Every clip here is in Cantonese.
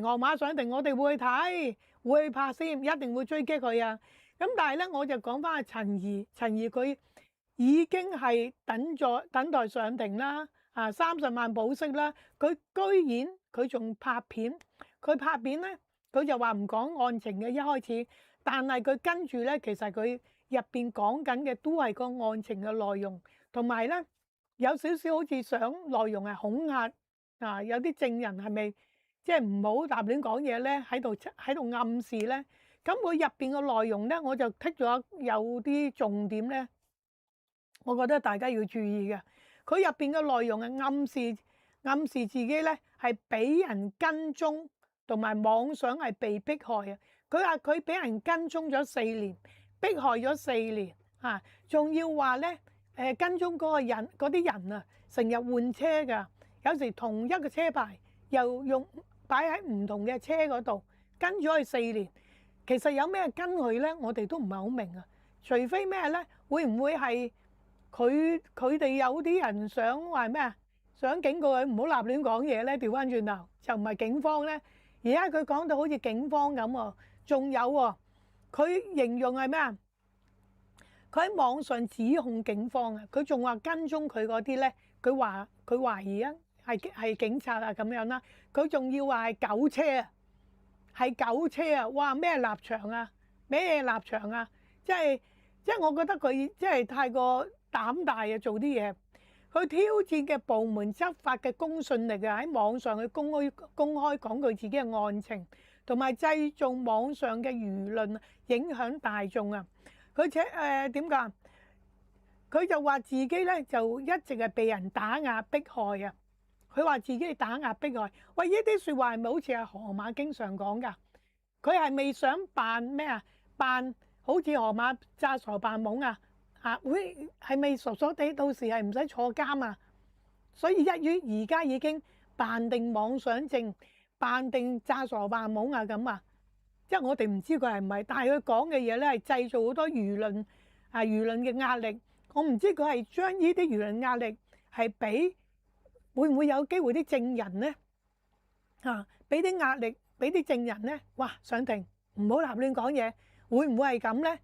《馬上庭》我哋會去睇，會去拍先，一定會追擊佢啊！咁但係咧，我就講翻阿陳怡，陳怡佢已經係等待上庭啦，啊30萬保釋啦，佢居然佢仲拍片，佢拍片咧，佢就話唔講案情嘅一開始，但係佢跟住咧，其實佢入邊講緊嘅都係個案情嘅內容，同埋咧有少少好似想內容係恐嚇啊，有啲證人係咪即係唔好立亂講嘢咧？喺度暗示咧？咁佢入邊嘅內容咧，我就剔咗有啲重點咧，我覺得大家要注意嘅。佢入邊嘅內容係暗示自己咧係俾人跟蹤，同埋妄想係被迫害啊！佢話佢俾人跟蹤咗4年，迫害咗4年啊，仲要話咧跟蹤嗰個人嗰啲人啊，成日換車㗎，有時同一個車牌又用擺喺唔同嘅車嗰度，跟咗佢4年。其實有咩跟佢咧？我哋都唔係好明啊。除非咩咧？會唔會係佢哋有啲人想話咩啊？想警告佢唔好立亂講嘢咧？調翻轉頭就唔係警方咧。而家佢講到好似警方咁喎，仲有喎，佢形容係咩啊？佢喺網上指控警方啊！佢仲話跟蹤佢嗰啲咧，佢懷疑啊係警察啊咁樣啦。佢仲要話係狗車啊！係狗車啊！哇，咩立場啊？咩立場啊？即係我覺得佢即係太過膽大啊！做啲嘢，佢挑戰嘅部門執法嘅公信力啊！喺網上去公開講佢自己嘅案情，同埋製造網上嘅輿論，影響大眾啊！佢點講？佢就話自己咧就一直係被人打壓迫害啊！佢話自己打壓迫害，喂，呢啲説話係咪好似阿河馬經常講㗎？佢係咪想扮咩啊？扮好似河馬詐傻扮懵啊？會係咪傻傻地？到時係唔使坐監啊？所以一於而家已經扮定妄想症，扮定詐傻扮懵啊咁啊！即係我哋唔知佢係唔係，但係佢講嘅嘢咧係製造好多輿論輿論嘅壓力。我唔知佢係將呢啲輿論壓力係俾。會唔會有機會啲證人咧俾啲壓力俾啲證人咧？哇！上庭唔好立亂講嘢，會唔會係咁咧？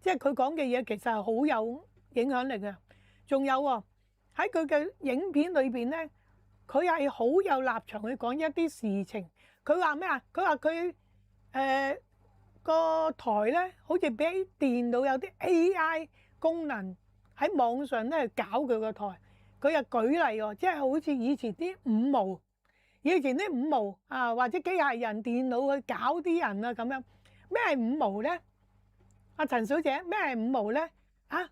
即係佢講嘅嘢其實係好有影響力嘅。仲有喎，喺佢嘅影片裏邊咧，佢係好有立場去講一啲事情。佢話咩啊？佢話佢個台咧，好似俾電腦有啲 AI 功能喺網上咧搞佢個台。佢又舉例喎，即係好似以前啲五毛，或者機械人、電腦去搞啲人啊咁樣。咩係五毛咧？阿陳小姐，咩係五毛咧？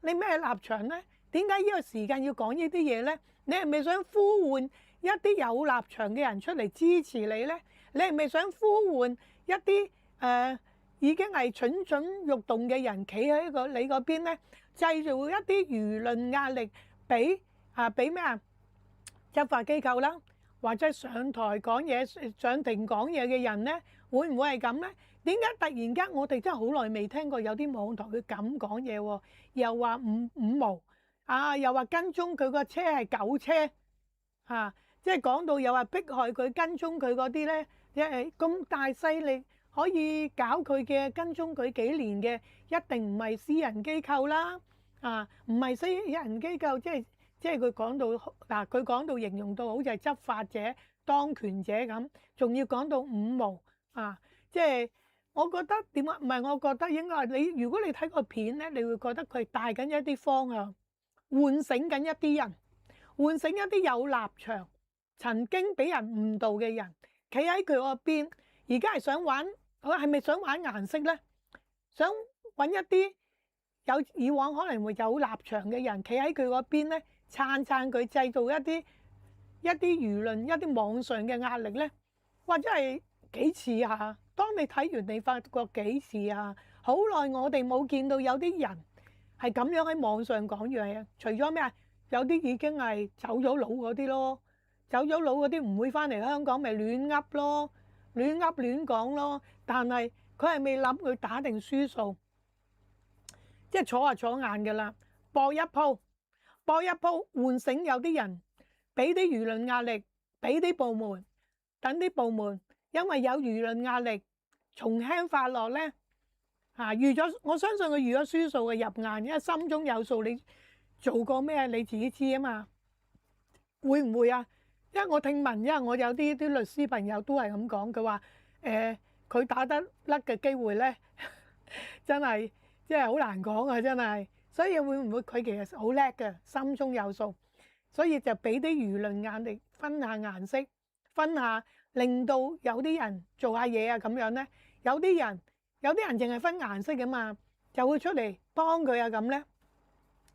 你咩立場咧？點解呢個時間要講呢啲嘢咧？你係咪想呼喚一啲有立場嘅人出嚟支持你咧？你係咪想呼喚一啲已經係蠢蠢欲動嘅人企喺你嗰邊咧？製造一啲輿論壓力俾咩啊？執法機構啦，或者上台講嘢、上庭講嘢嘅人咧，會唔會係咁咧？點解突然間我哋真係好耐未聽過有啲網台佢咁講嘢喎？又話五毛又話跟蹤佢個車係狗車即係講到又話迫害佢跟蹤佢嗰啲咧，即係咁大勢力可以搞佢嘅跟蹤佢幾年嘅，一定唔係私人機構啦唔係私人機構，即係佢講到佢講到形容到好似係執法者、當權者咁，仲要講到五毛即係我覺得點解唔係？我覺得應該係如果你睇個片咧，你會覺得佢帶緊一啲方向，喚醒緊一啲人，喚醒一啲有立場、曾經俾人誤導嘅人，企喺佢嗰邊，而家係想玩，係咪想玩顏色咧？想揾一啲以往可能會有立場嘅人，企喺佢嗰邊咧。撐佢，製造一啲輿論、一啲網上嘅壓力咧，或者係幾次啊？當你睇完，你發覺幾次啊？好耐我哋冇見到有啲人係咁樣喺網上講嘢啊！除咗咩啊？有啲已經係走咗佬嗰啲咯，走咗佬嗰啲唔會翻嚟香港，咪亂噏咯，亂噏亂講咯。但係佢係未諗佢打定輸數，即係坐硬㗎啦，搏一鋪。喚醒有啲人，俾啲輿論壓力，俾啲部門，等啲部門因為有輿論壓力，從輕發落咧，預咗，我相信佢預咗輸數嘅入硬，因為心中有數，你做過咩你自己知啊嘛。會唔會啊？因為我聽聞，因為我有啲律師朋友都係咁講，佢話佢打得甩嘅機會咧，真係好難講啊！真係，所以會唔會佢其實好叻嘅，心中有數，所以就俾啲輿論壓力，分下顏色，分下令到有啲人做下嘢啊咁樣咧。有啲人淨係分顏色嘅嘛，就會出嚟幫佢啊咁咧。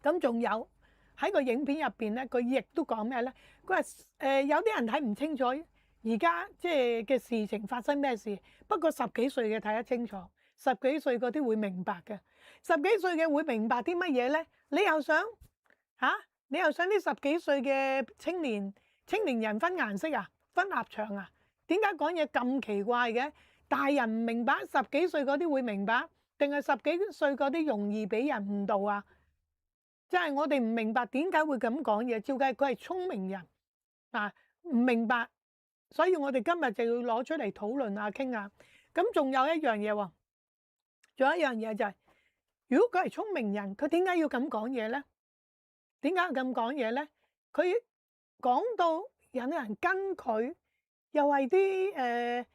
咁仲有喺個影片入邊咧，佢亦都講咩咧？佢話有啲人睇唔清楚而家即係嘅事情發生咩事，不過10幾歲嘅睇得清楚，10幾歲嗰啲會明白嘅。10幾歲嘅會明白啲乜嘢咧？你又想你又想啲10幾歲嘅青年人分顏色啊，分立場啊？點解講嘢咁奇怪嘅？大人唔明白，10幾歲嗰啲會明白，定係10幾歲嗰啲容易俾人誤導啊？即係我哋唔明白點解會咁講嘢，照計佢係聰明人唔明白，所以我哋今日就要攞出嚟討論下、傾下。咁仲有一樣嘢喎，仲有一樣嘢就係，如果佢係聰明人，佢點解要咁講嘢咧？點解要咁講嘢咧？佢講到有啲人跟佢，又係啲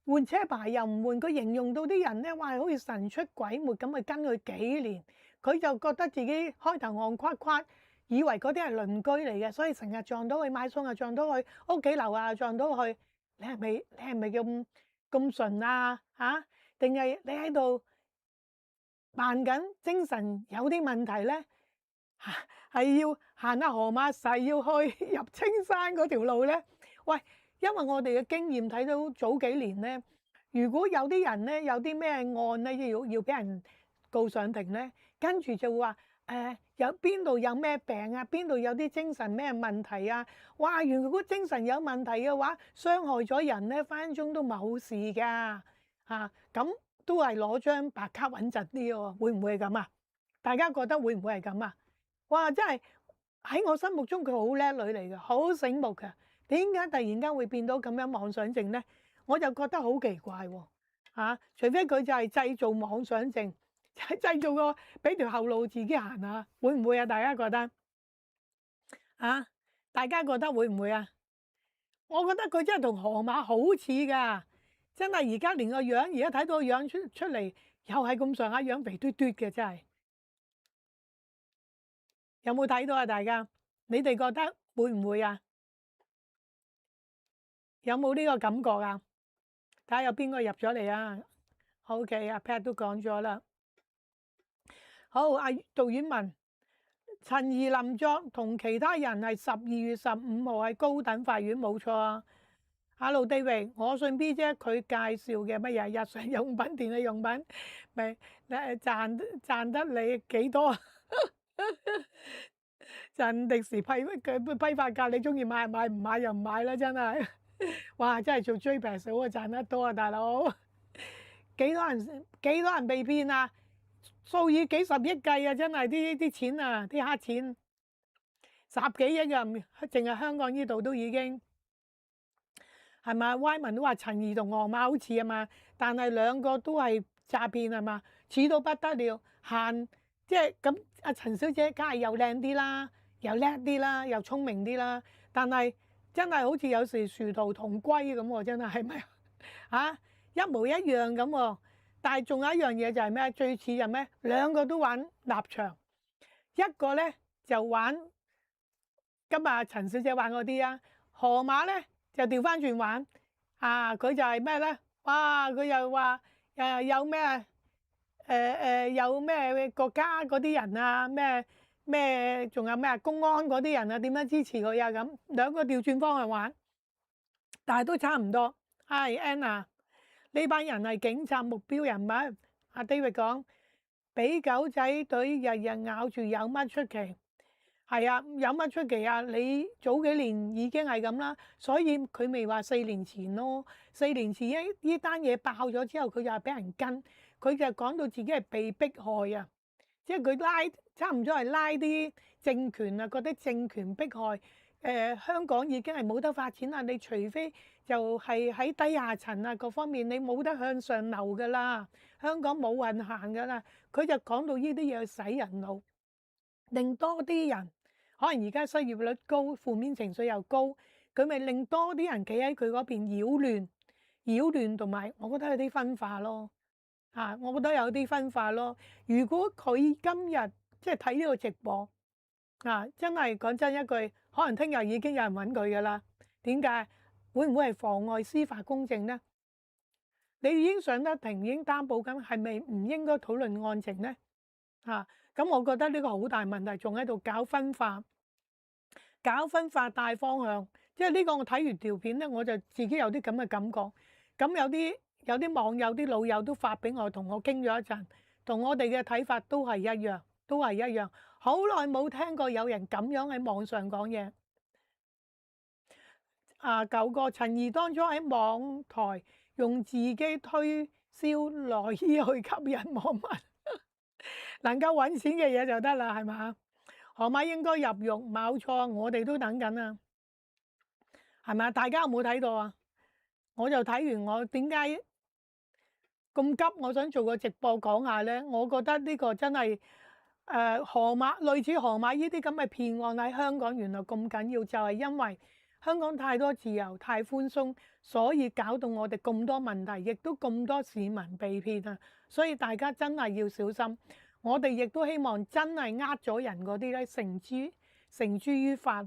換車牌又唔換，佢形容到啲人咧，哇，好似神出鬼沒咁去跟佢幾年。佢就覺得自己開頭戇夸夸，以為嗰啲係鄰居嚟嘅，所以成日撞到佢買餸，又撞到佢屋企樓下，撞到佢。你係咪咁純啊？定係你喺度扮緊精神有啲問題咧？係要行下河馬誓要去入青山嗰條路咧？喂，因為我哋嘅經驗睇到早幾年咧，如果有啲人咧有啲咩案咧要俾人告上庭咧，跟住就會話有邊度有咩病啊，邊度有啲精神咩問題啊？哇！如果精神有問題嘅話，傷害咗人咧，分分鐘都冇事㗎咁都係攞張白卡穩陣啲喎，會唔會係咁啊？大家覺得會唔會係咁啊？哇！真係喺我心目中佢好叻女嚟嘅，好醒目嘅。點解突然間會變到咁樣妄想症咧？我就覺得好奇怪喎除非佢就係製造妄想症。製造個俾條後路自己行啊，會唔會啊？大家覺得大家覺得會唔會啊？我覺得佢真係同河馬好似噶，真係而家連個樣，而家睇到個樣出嚟，又係咁上下樣肥嘟嘟嘅，真係。有冇睇到啊？大家，你哋覺得會唔會啊？有冇呢個感覺啊？睇下有邊個入咗嚟啊？OK，阿 Pat 都講咗啦。好，阿杜婉文，陳怡林作同其他人係12月15號喺高等法院，冇錯啊。Hello David，我信 B 姐佢介紹嘅乜嘢日常用品、電器用品，咪賺得你幾多啊？賺迪時批發價，你中意買買，唔買又唔買啦，真係。哇！真係做追平數啊，賺得多啊，大佬。幾多人被騙啊？數以幾十億計啊！真係啲錢啊，啲黑錢10幾億啊，淨係香港呢度都已經係咪？Y 文都話陳怡同河馬好似啊嘛，但係兩個都係詐騙係嘛，似到不得了，即係咁。阿陳小姐梗係又靚啲啦，又叻啲啦，又聰明啲啦，但係真係好似有時殊途同歸咁喎，真係係咪一模一樣咁喎？但係仲有一樣嘢就係咩？最似就咩？兩個都玩立場，一個咧就玩今日陳小姐玩嗰啲啊，河馬咧就調翻轉玩佢就係咩咧？哇！佢又話有咩有咩國家嗰啲人啊，咩仲有咩公安嗰啲人啊，點樣支持佢啊咁？兩個調轉方向玩，但係都差唔多。Hi Anna。呢班人係警察目標人物，阿 David 講，俾狗仔隊日日咬住有乜出奇？係啊，有乜出奇啊？你早幾年已經係咁啦，所以佢未話4年前咯。4年前呢單嘢爆咗之後，佢就係俾人跟，佢就講到自己係被迫害啊，即係佢差唔多係拉啲政權啊，覺得政權迫害，香港已經係冇得發展啦，你除非就係喺低下層啊各方面，你冇得向上流噶啦，香港冇運行噶啦。佢就講到呢啲嘢去洗人腦，令多啲人可能而家失業率高，負面情緒又高，佢咪令多啲人企喺佢嗰邊擾亂同埋，我覺得有啲分化咯。我覺得有啲分化咯。如果佢今日即係睇呢個直播，真係講真一句，可能聽日已經有人揾佢噶啦。點解？會唔會係妨礙司法公正呢？你已經上得庭，已經擔保緊，係咪唔應該討論案情呢？咁我覺得呢個好大問題，仲喺度搞分化大方向。即係呢個我睇完條片咧，我就自己有啲咁嘅感覺。咁有啲網友、啲老友都發俾我，同我傾咗一陣，同我哋嘅睇法都係一樣，都係一樣。好耐冇聽過有人咁樣喺網上講嘢。舊個陳怡當初喺網台用自己推銷內衣去吸引網民，能夠揾錢嘅嘢就得啦，係嘛？河馬應該入獄，冇錯，我哋都等緊啊，係咪？大家有冇睇到啊？我就睇完，我點解咁急？我想做個直播講下呢。我覺得呢個真係類似河馬呢啲咁嘅騙案喺香港原來咁緊要，就係因為香港太多自由、太寬鬆，所以搞到我哋咁多問題，亦都咁多市民被騙啊！所以大家真係要小心。我哋亦都希望真係呃咗人嗰啲咧，繩之於法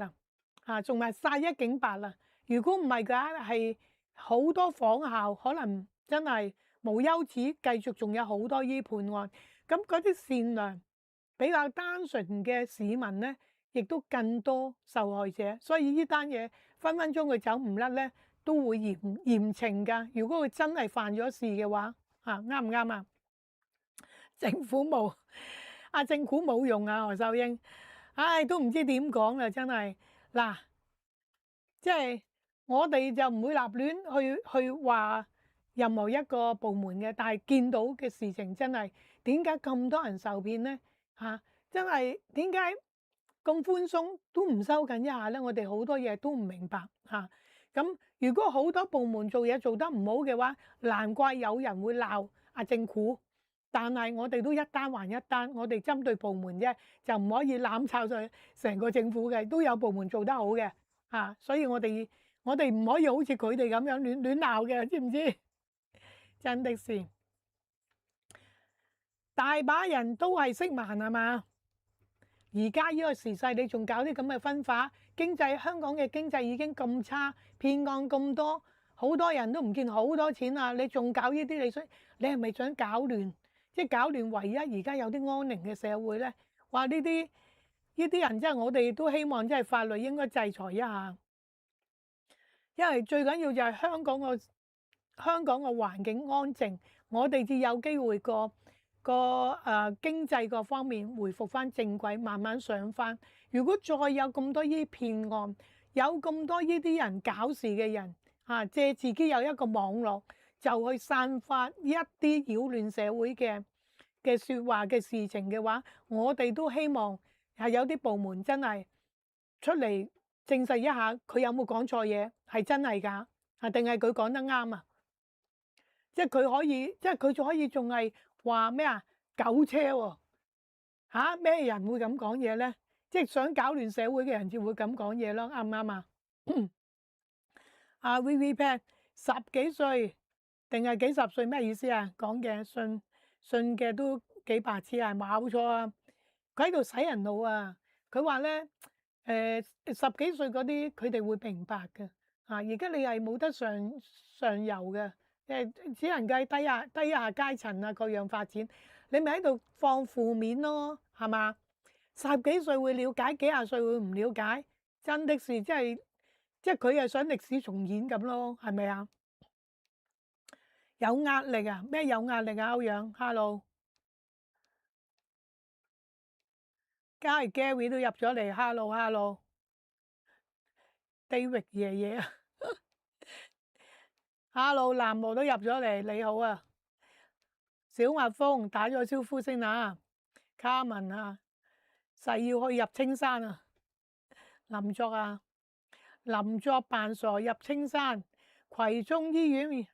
啊！仲係殺一儆百啦。如果唔係嘅話，係好多仿效，可能真係無休止，繼續仲有好多呢判案。咁嗰啲善良比較單純嘅市民咧，亦都更多受害者。所以呢單嘢分分鐘佢走唔甩咧，都會嚴懲㗎。如果佢真係犯咗事嘅話，啱唔啱啊？政府冇用啊，何秀英，都唔知點講啦，真係嗱，即係我哋就唔會立亂去話任何一個部門嘅，但係見到嘅事情真係點解咁多人受騙呢？真係點解咁寬鬆都唔收緊一下呢？我哋好多嘢都唔明白咁如果好多部門做嘢做得唔好嘅話，難怪有人會鬧政府。但係我哋都一單還一單，我哋針對部門啫，就唔可以攬炒上成個政府嘅，都有部門做得好嘅所以我哋唔可以好似佢哋咁樣亂鬧嘅，知唔知？真的是大把人都係識盲係嘛？而家呢個時勢，你仲搞啲咁嘅分化，香港嘅經濟已經咁差，騙案咁多，好多人都唔見好多錢啊！你仲搞呢啲，你係咪想搞亂？即係搞亂唯一而家有啲安寧嘅社會咧？話呢啲人真係我哋都希望，即係法律應該制裁一下，因為最緊要就係香港個環境安靜，我哋至有機會個經濟各方面回復翻正軌，慢慢上翻。如果再有咁多呢啲騙案，有咁多呢啲人搞事嘅人借自己有一個網絡，就去散發一啲擾亂社會嘅説話嘅事情嘅話，我哋都希望係有啲部門真係出嚟證實一下，佢有冇講錯嘢，係真係㗎，定係佢講得啱啊？即係佢可以，即係佢仲可以仲係話咩狗車喎咩人會咁講嘢咧？即係想搞亂社會嘅人先會咁講嘢咯，啱唔啱啊？VVPad 十幾歲定係幾十歲咩意思啊？講嘅信嘅都幾白痴啊，冇錯啊！佢喺度洗人腦啊！佢話咧十幾歲嗰啲佢哋會明白嘅而家你係冇得上游嘅，只能計低下階層啊各樣發展，你咪喺度放負面咯，係嘛？十幾歲會了解，幾廿歲會唔了解，真的是即係佢係想歷史重演咁咯，係咪啊？有壓力啊？咩有壓力啊？歐陽 ，hello， 加係 Gary 都入咗嚟，hello，David 爺爺啊，hello，南無都入咗嚟，你好啊，小蜜蜂打咗招呼先啊，卡文誓要去入青山啊，林作啊。林作扮傻入青山，葵涌醫院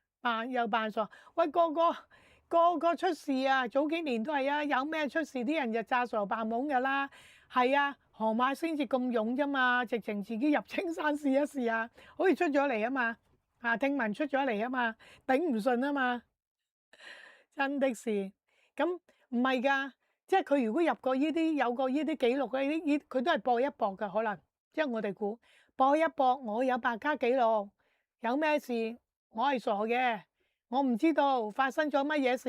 又扮傻。喂，個個出事啊！早幾年都係啊，有咩出事啲人就詐傻扮懵㗎啦。係啊，河馬先至咁勇啫嘛，直情自己入青山試一試啊，好似出咗嚟啊嘛，聽聞出咗嚟啊嘛，頂唔順啊嘛，真的是。咁唔係㗎，即係佢如果入過呢啲有過呢啲記錄嘅，呢佢都係搏一搏㗎，可能即係我哋估搏一搏，我有百家記錄，有咩事我係傻嘅。我唔知道發生咗乜嘢事，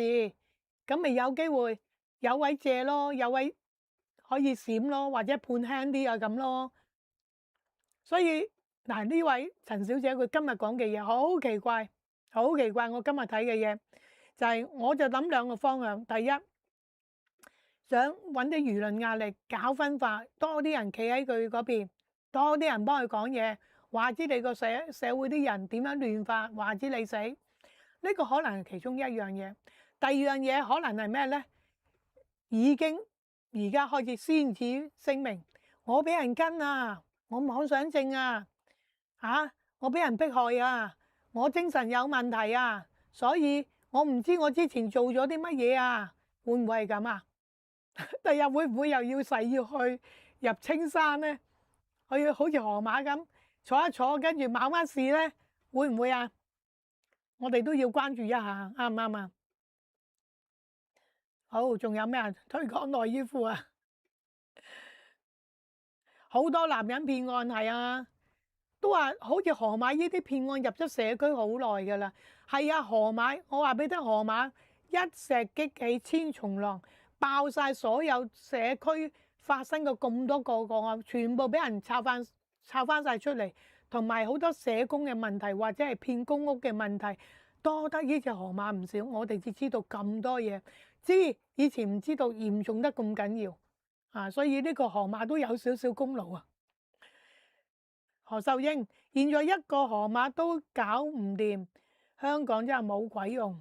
咁咪有機會有位借咯，有位可以閃咯，或者判輕啲啊咁咯。所以嗱，呢位陳小姐佢今日講嘅嘢好奇怪，好奇怪。我今日睇嘅嘢就係，我就諗兩個方向。第一，想揾啲輿論壓力搞分化，多啲人企喺佢嗰邊，多啲人幫佢講嘢，話知你個社會啲人點樣亂法，話知你死。呢個可能係其中一樣嘢。第二樣嘢可能係咩咧？已經而家開始先至聲明，我俾人跟啊，我妄想症啊，我俾人迫害啊，我精神有問題啊，所以我唔知我之前做咗啲乜嘢啊，會唔會係咁啊？第日會唔會又要誓要去入青山咧？去好似河馬咁坐一坐，跟住猛翻事咧，會唔會啊？我哋都要關注一下，啱唔啱啊？好，仲有咩啊？推廣內衣褲啊！好多男人騙案係啊，都話好似河馬呢啲騙案入咗社區好耐㗎啦。係啊，河馬，我話俾你聽，河馬一石激起千重浪，爆晒所有社區發生嘅咁多個案，全部俾人抄翻晒出嚟，同埋好多社工嘅問題或者係騙公屋嘅問題，多得呢隻河馬唔少。我哋至知道咁多嘢，以前唔知道嚴重得咁緊要所以呢個河馬都有少少功勞啊。何秀英，現在一個河馬都搞唔掂，香港真係冇鬼用。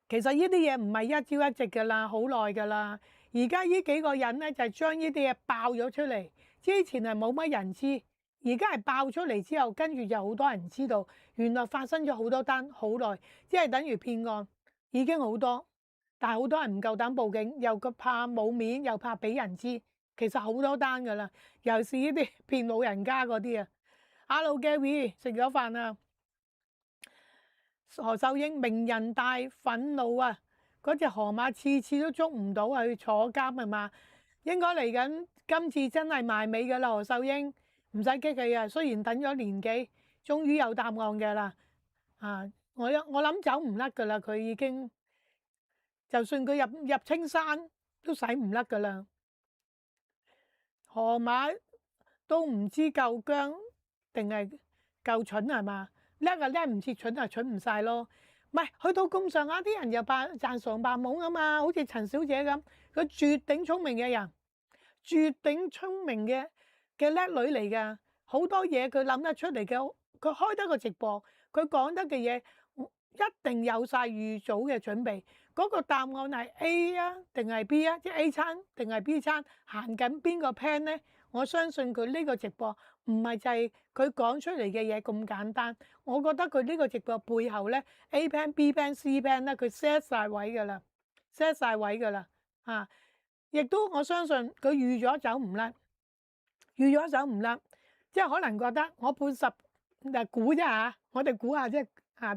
其實呢啲嘢唔係一朝一夕㗎啦，好耐㗎啦。而家呢幾個人咧就係將呢啲嘢爆咗出嚟，之前係冇乜人知，而家係爆出嚟之後，跟住就好多人知道，原來發生咗好多單好耐，即係等於騙案已經好多，但係好多人唔夠膽報警，又怕冇面，又怕俾人知。其實好多單㗎啦，尤其是呢啲騙老人家嗰啲啊。Hello Gary，食咗飯啊？何秀英，名人大憤怒啊！嗰隻河馬次次都捉唔到，去坐監係嘛？應該嚟緊今次真係埋尾㗎啦，何秀英唔使激氣啊！雖然等咗年幾，終於有答案㗎啦。我諗走唔甩㗎啦，佢已經就算佢入青山都使唔甩㗎啦。河馬都唔知夠薑定係夠蠢係嘛？叻啊叻唔切，蠢啊蠢唔晒咯。唔係去到咁上下，啲人又扮詐傻扮懵啊嘛。好似陳小姐咁，佢絕頂聰明嘅人，絕頂聰明嘅叻女嚟㗎。好多嘢佢諗得出嚟嘅，佢開得個直播，佢講得嘅嘢一定有晒預早嘅準備。嗰個答案係 A 啊定係 B 啊？即係 A 餐定係 B 餐，行緊邊個 plan 咧？我相信佢呢個直播唔係就係佢講出嚟嘅嘢咁簡單。我覺得佢呢個直播背後咧 A plan、B plan、C plan 咧，佢 set 晒位㗎啦，set 晒位㗎啦亦都我相信佢預咗走唔甩，預咗走唔甩，即係可能覺得我判10估啫嚇，我哋估下啫。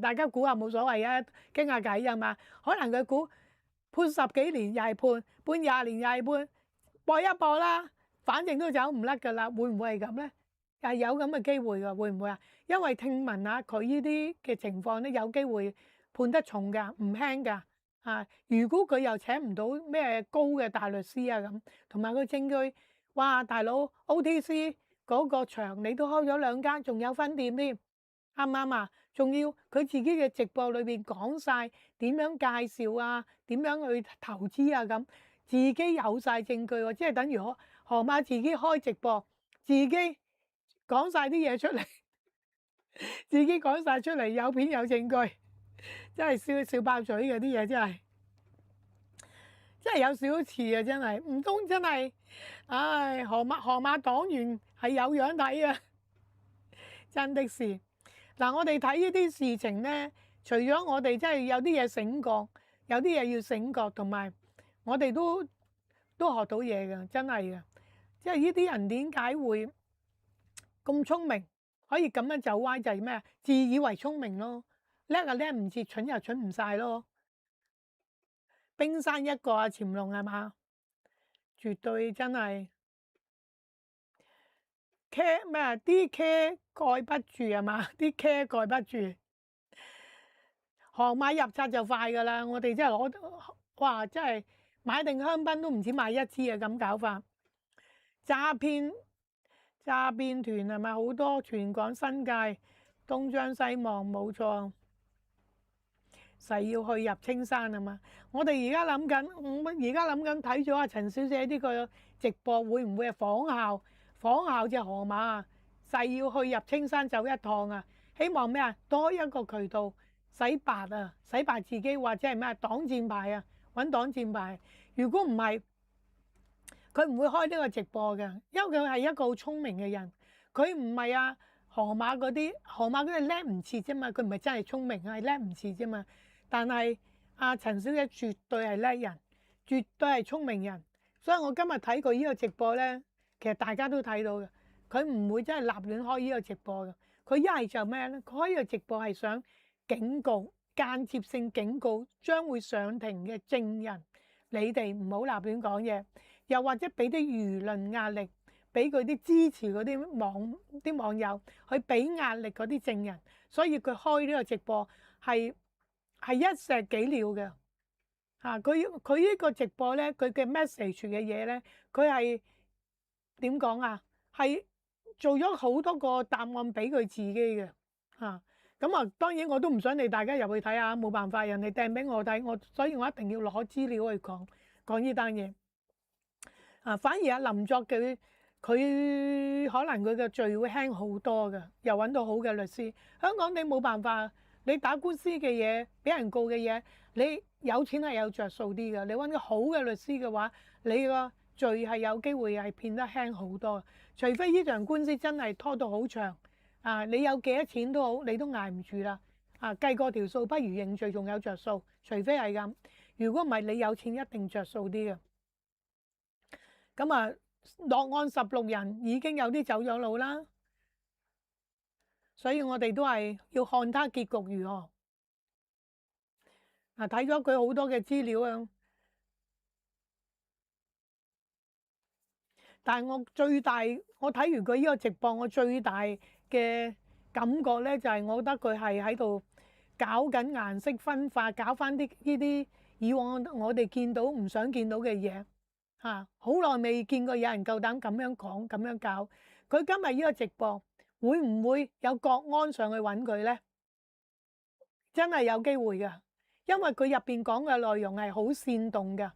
大家估下冇所謂啊，傾下偈啊嘛。可能佢估判10幾年又係判20年又係判，搏一搏啦，反正都走唔甩㗎啦。會唔會係咁咧？係有咁嘅機會㗎，會唔會啊？因為聽聞啊，佢呢啲嘅情況咧，有機會判得重㗎，唔輕㗎如果佢又請唔到咩高嘅大律師啊咁，同埋個證據，哇大佬 OTC 嗰個場你都開咗2間，仲有分店添。啱唔啱啊？仲要佢自己嘅直播裏邊講晒點樣介紹啊，點樣去投資啊咁，自己有晒證據喎，即係等於河馬自己開直播，自己講晒啲嘢出嚟，自己講晒出嚟，有片有證據，真係笑爆嘴嘅啲嘢，真係有少少似啊！真係唔通真係，唉，河馬黨員係有樣睇啊！真的是。嗱，我哋睇呢啲事情咧，除咗我哋真係有啲嘢醒覺，有啲嘢要醒覺，同埋我哋都學到嘢嘅，真係嘅。即係呢啲人點解會咁聰明，可以咁樣走歪，就係咩啊？自以為聰明咯，叻啊叻唔切，蠢又蠢唔晒咯。冰山一角啊，潛龍係嘛？絕對真係茄咩啊？啲茄蓋不住係嘛？啲茄蓋不住。航馬入冊就快㗎啦，我哋真係攞哇！真係買定香檳都唔止買一支啊，咁搞法。詐騙團係咪好多？全港新界東張西望冇錯，誓要去入青山係嘛？我哋而家諗緊，睇咗阿陳小姐呢個直播，會唔會係仿效隻河馬啊？誓要去入青山走一趟啊！希望咩啊？多一個渠道。洗白啊！洗白自己或者係咩啊？擋箭牌啊！揾擋箭牌。如果唔係，佢唔會開呢個直播嘅，因為佢係一個好聰明嘅人。佢唔係啊河馬嗰啲叻唔切啫嘛。佢唔係真係聰明，係叻唔切啫嘛。但係阿陳小姐絕對係叻人，絕對係聰明人。所以我今日睇佢呢個直播咧，其實大家都睇到嘅。佢唔會真係立亂開呢個直播嘅。佢一係就咩咧？佢開呢個直播係想警告，間接性警告將會上庭嘅證人，你哋唔好立亂講嘢，又或者俾啲輿論壓力，俾佢啲支持嗰啲網友去俾壓力嗰啲證人，所以佢開呢個直播係一石幾鳥嘅嚇。佢呢個直播咧，佢嘅 message 嘅嘢咧，佢係點講啊？係做咗好多個答案俾佢自己嘅嚇。咁啊，當然我都唔想你大家入去睇下，冇辦法，人哋掟俾我睇，所以我一定要攞資料去講呢單嘢。反而阿林作佢可能佢嘅罪會輕好多嘅，又揾到好嘅律師。香港你冇辦法，你打官司嘅嘢，俾人告嘅嘢，你有錢係有着數啲嘅。你揾個好嘅律師嘅話，你個罪係有機會係變得輕好多。除非呢場官司真係拖到好長。你有幾多錢都好，你都捱唔住啦。計過條數，不如認罪仲有着數。除非係咁，如果唔係，你有錢一定着數啲嘅。咁啊，落案16人已經有啲走咗路啦，所以我哋都係要看他結局如何。睇咗佢好多嘅資料啊，但係我睇完佢呢個直播，我最大嘅感覺咧，就係我覺得佢係喺度搞緊顏色分化，搞翻呢啲以往我哋見到唔想見到嘅嘢嚇。好耐未見過有人夠膽咁樣講，咁樣搞。佢今日呢個直播會唔會有國安上去揾佢咧？真係有機會㗎，因為佢入邊講嘅內容係好煽動㗎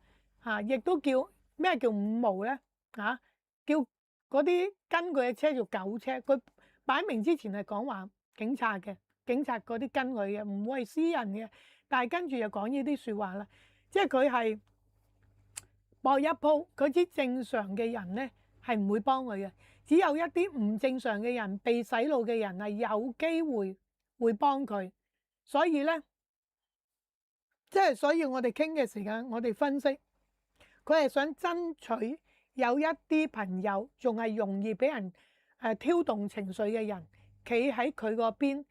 嚇，亦都叫咩叫五毛咧嚇？叫嗰啲跟佢嘅車叫狗車。佢擺明之前係講話警察嘅，警察嗰啲跟佢嘅，唔會係私人嘅。但係跟住又講呢啲説話啦，即係佢係搏一鋪。佢啲正常嘅人咧係唔會幫佢嘅，只有一啲唔正常嘅人、被洗腦嘅人係有機會會幫佢。所以咧，所以我哋傾嘅時間，我哋分析佢係想爭取有一啲朋友仲係容易俾人挑動情緒嘅人，企喺佢嗰邊，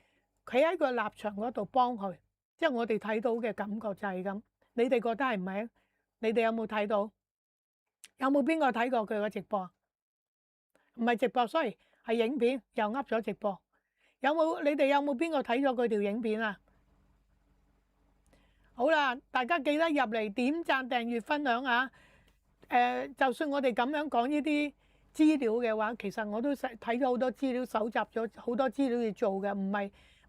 企喺個立場嗰度幫佢。即係我哋睇到嘅感覺就係咁。你哋覺得係唔係？你哋有冇睇到？有冇邊個睇過佢個直播？唔係直播，sorry，係影片，又噏咗直播。你哋有冇邊個睇咗佢條影片啊？好啦，大家記得入嚟點讚、訂閱、分享啊！就算我哋咁樣講呢啲資料嘅話，其實我都睇咗好多資料，搜集咗好多資料要做嘅，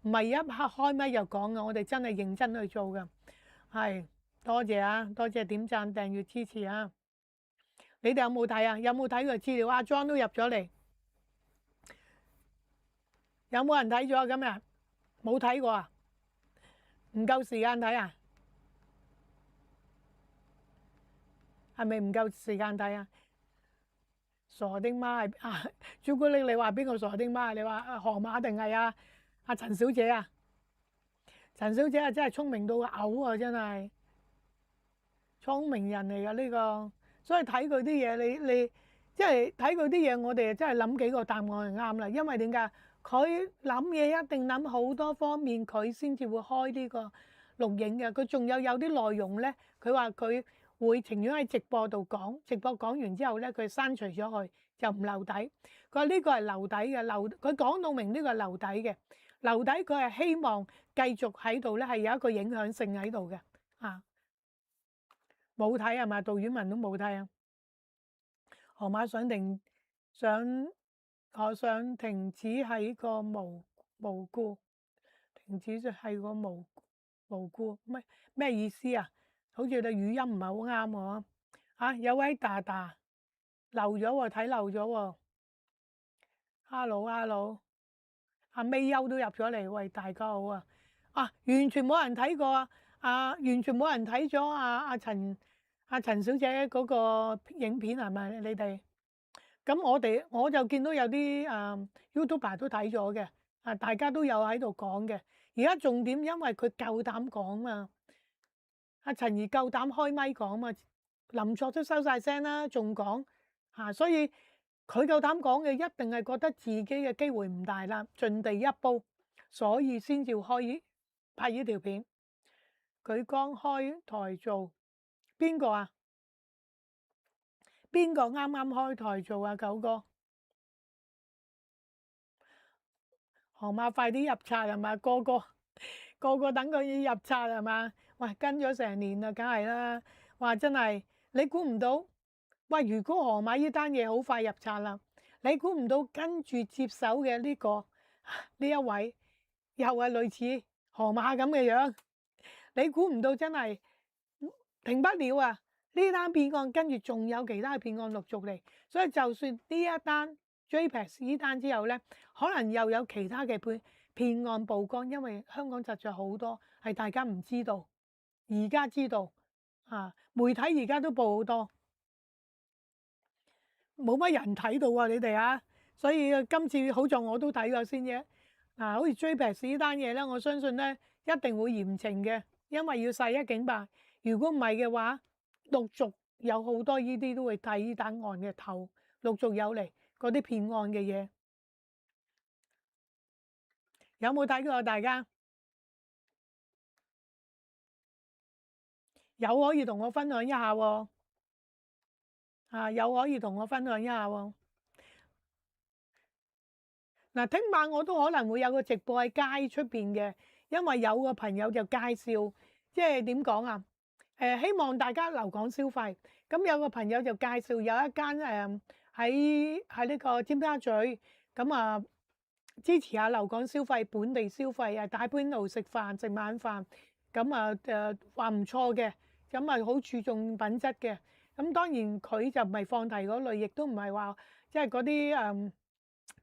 唔係一刻開咪就講嘅，我哋真係認真去做嘅。係，多謝啊，多謝點讚、訂閱支持啊！你哋有冇睇啊？有冇睇佢資料？阿莊都入咗嚟，有冇人睇咗啊？今日冇睇過啊？唔夠時間睇啊？係咪唔夠時間睇啊？傻丁媽係朱古力，你話邊個傻丁媽？你話河馬定係阿陳小姐啊？陳小姐啊，真係聰明到嘔啊！真係聰明人嚟㗎呢個，所以睇佢啲嘢，你即係睇佢啲嘢，我哋真係諗幾個答案就啱啦。因為點解？佢諗嘢一定諗好多方面，佢先至會開呢個錄影嘅。佢仲有啲內容咧，佢話佢會情願喺直播度講，直播講完之後咧，佢刪除咗佢，就唔留底。佢話呢個係留底嘅，佢講到明呢個係留底嘅，留底佢係希望繼續喺度咧，係有一個影響性喺度嘅。冇睇係嘛？杜婉文都冇睇啊！河馬想停止係個無辜，停止就係個無辜，咩意思啊？好似你語音唔係好啱喎。有位大大漏咗喎，睇漏咗喎。Hello，阿 May 優都入咗嚟，喂，大家好啊！完全冇人睇過完全冇人睇咗阿陳小姐嗰個影片係咪？你哋咁我就見到有啲YouTuber 都睇咗嘅，大家都有喺度講嘅。而家重點因為佢夠膽講嘛，阿陳怡夠膽開咪講嘛，林作都收晒聲啦，仲講所以佢夠膽講嘅，一定係覺得自己嘅機會唔大啦，盡地一煲，所以先至拍呢條片。佢剛開台做邊個啊？邊個啱啱開台做啊？九哥，河馬快啲入冊係嘛？個個等佢要入冊係嘛？喂，跟咗成年啦，梗係啦。哇，真係你估唔到，喂！如果河馬呢單嘢好快入冊啦，你估唔到跟住接手嘅呢一位又係類似河馬咁嘅樣，你估唔到真係停不了啊！呢單騙案跟住仲有其他騙案陸續嚟，所以就算呢一單 JPEX 呢單之後咧，可能又有其他嘅騙案曝光，因為香港實在好多係大家唔知道，而家知道媒體而家都報好多，冇乜人睇到啊！你哋所以今次好在我都睇過先啫。好似 JPEX 呢單嘢咧，我相信咧一定會嚴懲嘅，因為要洗一警白。如果唔係嘅話，陸續有好多呢啲都會睇呢單案嘅頭，陸續有嚟嗰啲騙案嘅嘢。有冇睇過大家？有可以同我分享一下喎。有可以同我分享一下喎。嗱，聽晚我都可能會有個直播喺街出邊嘅，因為有個朋友就介紹，即係點講啊？希望大家留港消費。咁有個朋友就介紹有一間喺呢個尖沙咀，咁支持下留港消費、本地消費大邊爐食晚飯，咁話唔錯嘅，咁好注重品質嘅。咁當然佢就唔係放題嗰類，亦都唔係話即係嗰啲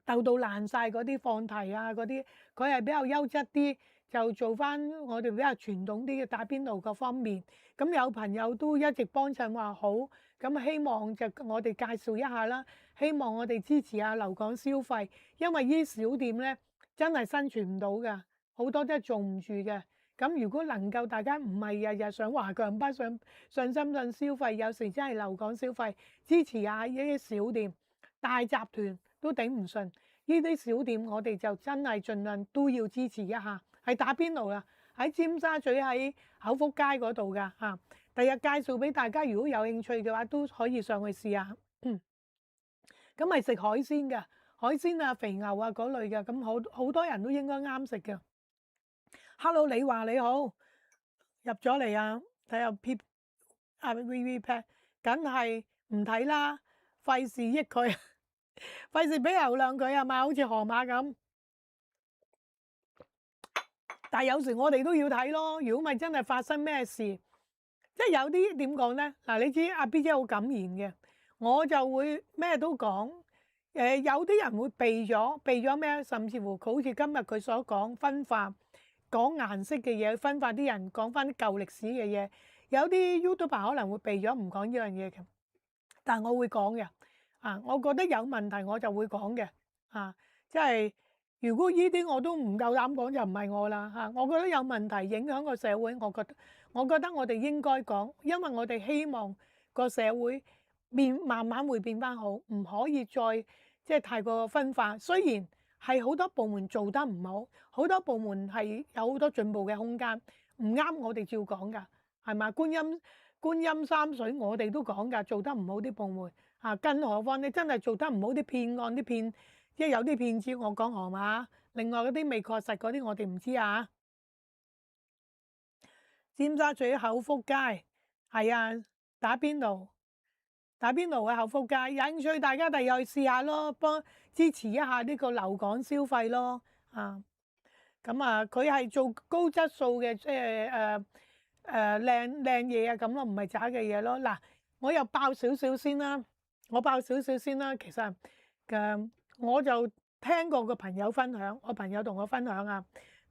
鬥到爛晒嗰啲放題嗰啲，佢係比較優質啲，就做翻我哋比較傳統啲嘅打邊爐各方面。咁有朋友都一直幫襯話好，咁希望就我哋介紹一下啦，希望我哋支持下留港消費，因為呢啲小店咧真係生存唔到㗎，好多都係做唔住嘅。咁如果能夠大家唔係日日上華強北上深圳消費，有時真係留港消費，支持下呢啲小店，大集團都頂唔順，呢啲小店我哋就真係盡量都要支持一下。係打邊爐啦，喺尖沙咀喺口福街嗰度㗎嚇。第日介紹俾大家，如果有興趣嘅話，都可以上去試下。咁係食海鮮嘅，海鮮肥牛嗰類嘅，咁好多人都應該啱食嘅。Hello，你話你好，入咗嚟啊？睇下 VV Pad，梗係唔睇啦，費事益佢，費事俾流量佢係嘛？好似河馬咁。但係有時我哋都要睇咯，如果咪真係發生咩事，即係有啲點講咧？嗱，你知阿 B 姐好敢言嘅，我就會咩都講。有啲人會避咗咩？甚至乎好似今日佢所講分化，講顏色嘅嘢，分化啲人講翻啲舊歷史嘅嘢。有啲 YouTuber 可能會避咗唔講呢樣嘢嘅，但係我會講嘅。我覺得有問題我就會講嘅，即係如果呢啲我都唔夠膽講就唔係我啦，我覺得有問題影響個社會，我覺得我哋應該講，因為我哋希望個社會慢慢會變翻好，唔可以再即係太過分化。雖然係好多部門做得唔好，好多部門係有好多進步嘅空間，唔啱我哋照講㗎，係嘛？觀音三水我哋都講㗎，做得唔好啲部門更何況你真係做得唔好啲騙案啲騙，即係有啲騙子我講河馬，另外嗰啲未確實嗰啲我哋唔知啊。尖沙咀口福街係啊，打邊爐嘅口福街，有興趣大家第日去試下咯，幫支持一下呢個留港消費咯。咁佢係做高質素嘅，即係靚嘢咁咯，唔係渣嘅嘢咯。嗱，我又爆少少先啦，其實我就聽過個朋友分享，我朋友同我分享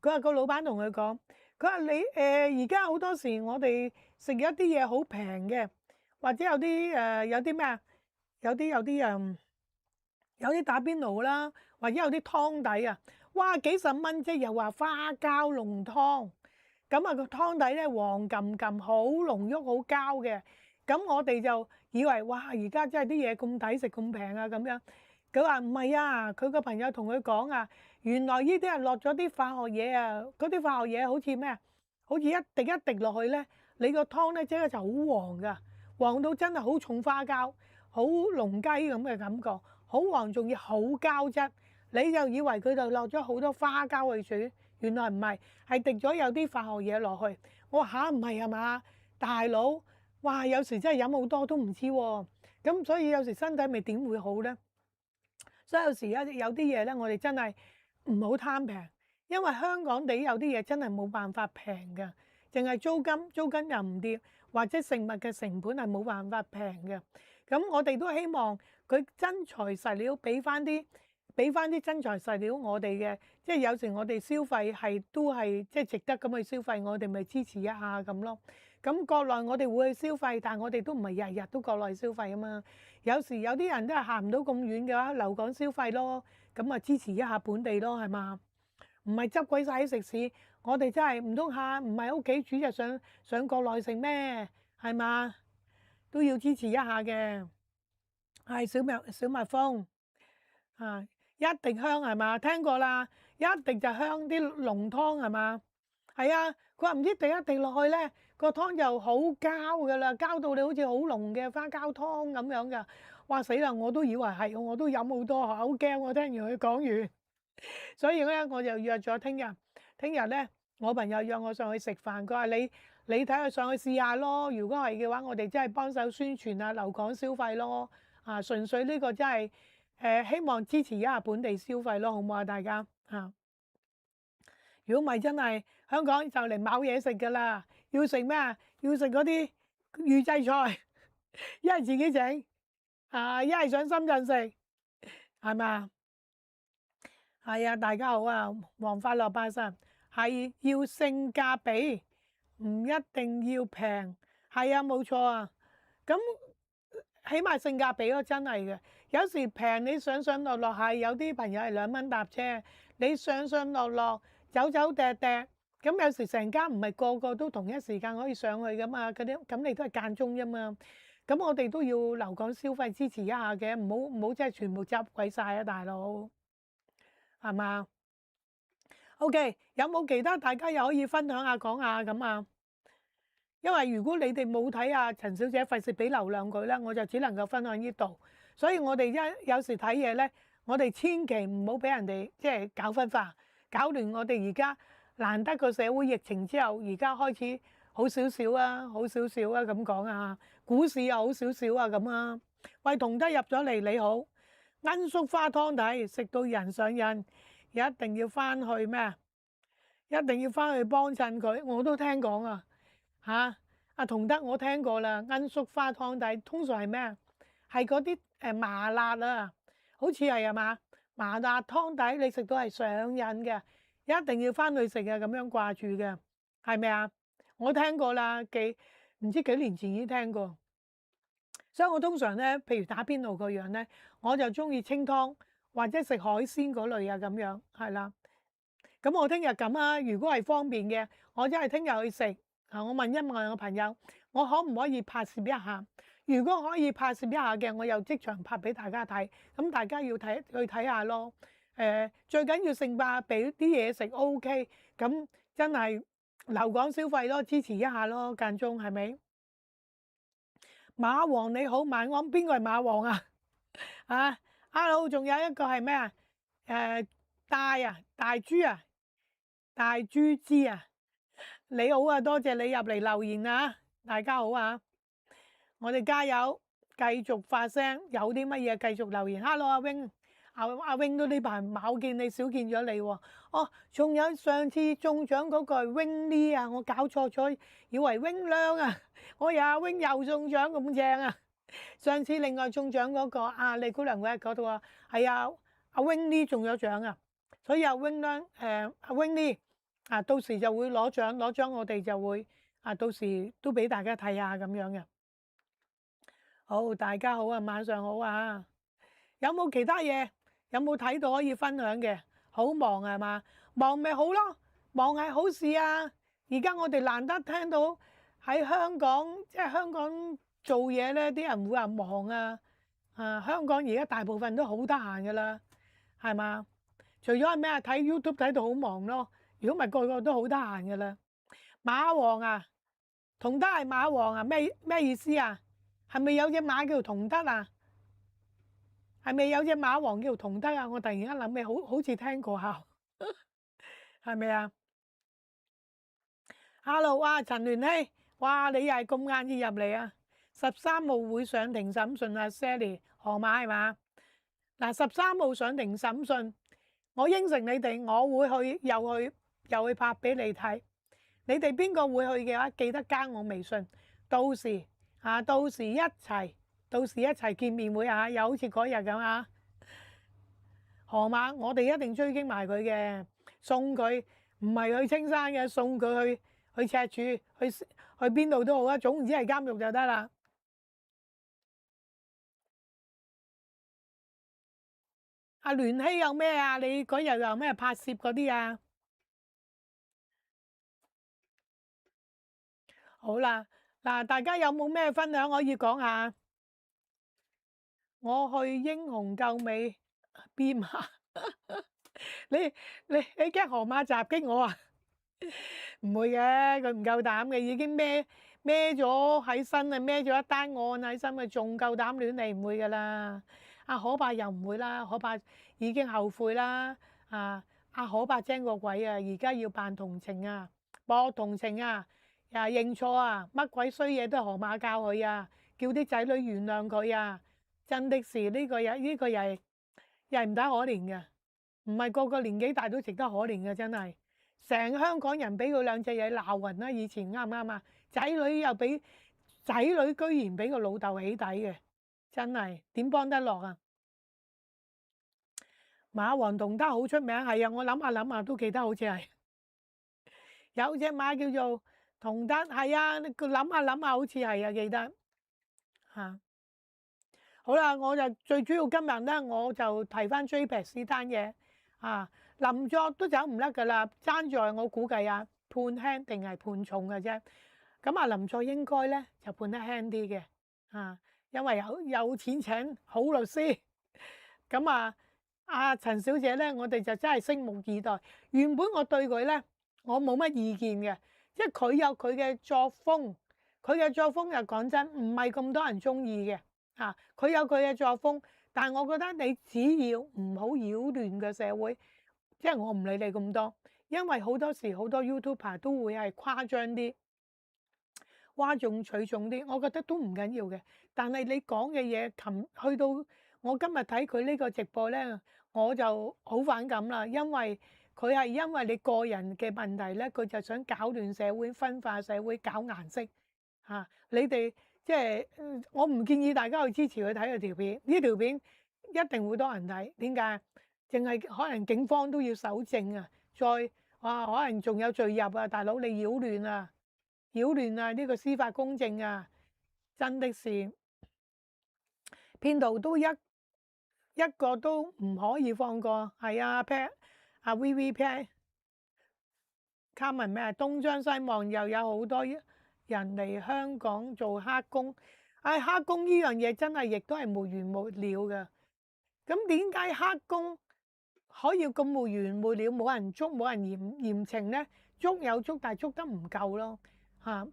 佢話個老闆同佢講，佢話你而家好多時我哋食一啲嘢好平嘅，或者有啲咩啊，有啲打邊爐啦，或者有啲湯底哇幾十蚊啫，又話花膠濃湯，咁個湯底咧黃冚冚，好濃郁好膠嘅，咁我哋就以為哇而家真係啲嘢咁抵食咁平咁樣，佢話唔係佢個朋友同佢講原來呢啲係落咗啲化學嘢嗰啲化學嘢好似咩好似一滴一滴落去咧，你個湯咧即刻就好黃噶，黃到真係好重花膠，好濃雞咁嘅感覺，好黃仲要好膠質，你就以為佢就落咗好多花膠去煮，原來唔係，係滴咗有啲化學嘢落去。我話唔係嘛，大佬，哇有時真係飲好多都唔知喎，咁所以有時身體咪點會好咧？所以有時有啲嘢咧，我哋真係唔好貪平，因為香港地有啲嘢真係冇辦法平嘅，淨係租金又唔跌，或者食物嘅成本係冇辦法平嘅。咁我哋都希望佢真材實料俾翻啲真材實料我哋嘅，即係有時我哋消費都係即係值得咁去消費，我哋咪支持一下咁咯。咁國內我哋會去消費，但係我哋都唔係日日都國內消費啊嘛。有時有啲人都係行唔到咁遠嘅話，留港消費咯，咁支持一下本地咯，係嘛？唔係執鬼晒啲食肆，我哋真係唔通下唔係屋企煮就上國內食咩？係嘛？都要支持一下嘅。係小蜜蜂一滴香係嘛？聽過啦，一滴就香啲濃湯係嘛？係啊，佢話唔知滴一滴落去咧，個湯就好膠噶啦，膠到你好似好濃嘅花膠湯咁樣噶。哇死啦！我都以為係，我都飲好多，好驚我聽完佢講完。所以咧，我就約咗聽日咧，我朋友約我上去食飯，佢話你睇下上去試下咯。如果係嘅話，我哋真係幫手宣傳留港消費咯。純粹呢個真係希望支持一下本地消費咯，好唔好啊？大家如果唔係真係香港就嚟冇嘢食㗎啦，要食咩啊？要食嗰啲預製菜，一係自己整一係上深圳食，係咪？係啊，大家好啊，黃快樂80係要性價比，唔一定要平。係啊，冇錯啊。咁起碼性價比咯，真係嘅。有時平你上落係有啲朋友係2蚊搭車，你上落走趯趯，咁有時成家唔係個個都同一時間可以上去噶嘛，咁你都係間中啫嘛。咁我哋都要留港消費支持一下嘅，唔好真係全部執鬼晒啊，大佬，係嘛？OK，有冇其他大家又可以分享下講下咁啊？因為如果你哋冇睇陳小姐，費事俾流量佢啦，我就只能夠分享呢度。所以我哋有時睇嘢咧，我哋千祈唔好俾人哋即係搞分化，搞亂我哋而家難得個社會疫情之後，而家開始好少少咁講股市又好少少咁啊。喂，同德入咗嚟你好，罌粟花湯底食到人上癮，一定要翻去咩？一定要翻去幫襯佢，我都聽講同德我聽過啦，罌粟花湯底通常係咩啊？係嗰啲麻辣好似係嘛？麻辣湯底你食到係上癮嘅，一定要翻去食咁樣掛住嘅，係咪啊？我聽過啦，唔知幾年前已經聽過，所以我通常咧，譬如打邊爐個樣咧，我就中意清湯或者食海鮮嗰類啊咁樣，係啦。咁我聽日咁啊，如果係方便嘅，我真係聽日去食啊。我問一問我朋友，我可唔可以拍攝一下？如果可以拍攝一下嘅，我又即場拍俾大家睇。咁大家要去睇下咯。最緊要性價比啲嘢食 OK，咁真係留港消費咯，支持一下咯，間中係咪？馬王你好，晚安。邊個係馬王啊？啊，hello，仲有一個係咩啊？大豬啊，大豬之啊，你好啊，多謝你入嚟留言啊，大家好啊，我哋加油，繼續發聲，有啲乜嘢繼續留言。Hello，阿 Wing，阿 Wing 都呢排冇見你，少見咗你喎。哦，仲有上次中獎嗰個係 Wing Lee 啊，我搞錯咗，以為 Wing 亮啊，我有阿 Wing 又中獎咁正啊！上次另外中獎嗰個李姑娘嗰度啊，係啊，阿 Wing Lee 中咗獎啊，所以阿 Wing 亮阿 Wing Lee 啊，到時就會攞獎我哋就會到時都俾大家睇下咁樣嘅。好，大家好啊，晚上好啊，有冇其他嘢？有冇睇到可以分享嘅？好忙係嘛？忙咪好咯，忙係好事啊！而家我哋難得聽到喺香港，即係香港做嘢咧，啲人會話忙啊！香港而家大部分都好得閒噶啦，係嘛？除咗係咩啊？睇 YouTube 睇到好忙咯，如果唔係個個都好得閒噶啦。馬王啊，同德係馬王啊？咩意思啊？係咪有隻馬叫同德啊？係咪有隻馬王叫同德啊？我突然間諗起，好似聽過下，係咪啊？Hello，哇，陳聯希，哇，你又係咁晏至入嚟啊？13號會上庭審訊啊 ，Sally 河馬係嘛？嗱，13號上庭審訊，我應承你哋，我會去，又去拍俾你睇。你哋邊個會去嘅話，記得加我微信，到時一齊見面會啊！又好似嗰日咁啊！河馬，我哋一定追擊埋佢嘅，送佢唔係去青山嘅，送佢去赤柱，去邊度都好啊，總之係監獄就得啦。阿聯希有咩啊？你嗰日有咩拍攝嗰啲啊？好啦，嗱，大家有冇咩分享可以講下？我去英雄救美邊啊？你驚河馬襲擊我啊？唔會嘅，佢唔夠膽嘅，已經孭咗喺身啊，孭咗一單案喺身啊，仲夠膽亂嚟，唔會噶啦。阿可伯又唔會啦，可伯已經後悔啦。阿可伯精個鬼啊，而家要扮同情啊，博同情啊，又認錯啊，乜鬼衰嘢都係河馬教佢啊，叫啲仔女原諒佢啊。真的是呢個又係唔得可憐嘅，唔係個個年紀大都值得可憐嘅，真係。成香港人俾佢兩隻嘢鬧暈啦！以前啱唔啱啊？仔女又俾仔女，居然俾個老豆起底嘅，真係點幫得落啊？馬王同德好出名，係啊！我諗下都記得，好似係有隻馬叫做同德，係啊！佢諗下，好似係啊，記得嚇。好啦，我就最主要今日咧，我就提翻 JPEX 呢單嘢啊，林作都走唔甩噶啦，爭在我估計啊，判輕定係判重嘅啫。咁啊，林作應該咧就判得輕啲嘅啊，因為有錢請好律師。咁啊，阿陳小姐咧，我哋就真係拭目以待。原本我對佢咧，我冇乜意見嘅，即係佢有佢嘅作風，佢嘅作風又講真唔係咁多人中意嘅。佢有佢嘅作風，但係我覺得你只要唔好擾亂嘅社會，即係我唔理你咁多，因為好多時好多 YouTuber 都會係誇張啲、嘩眾取寵啲，我覺得都唔緊要嘅。但係你講嘅嘢，去到我今日睇佢呢個直播咧，我就好反感啦，因為佢係因為你個人嘅問題咧，佢就想搞亂社會、分化社會、搞顏色你哋。即係我唔建議大家去支持佢睇佢條片，呢條片一定會多人睇。點解？淨係可能警方都要搜證啊，再可能仲有罪入啊，大佬你擾亂啊呢個司法公正啊，真的是騙徒都一個都唔可以放過。係啊，Pat 啊 VV Pat 卡文咩？東張西望又有好多人嚟香港做黑工。黑工呢樣嘢真係亦都係無完無了嘅。咁點解黑工可以咁無完無了，冇人捉，冇人嚴懲咧？捉有捉，但係捉得唔夠咯，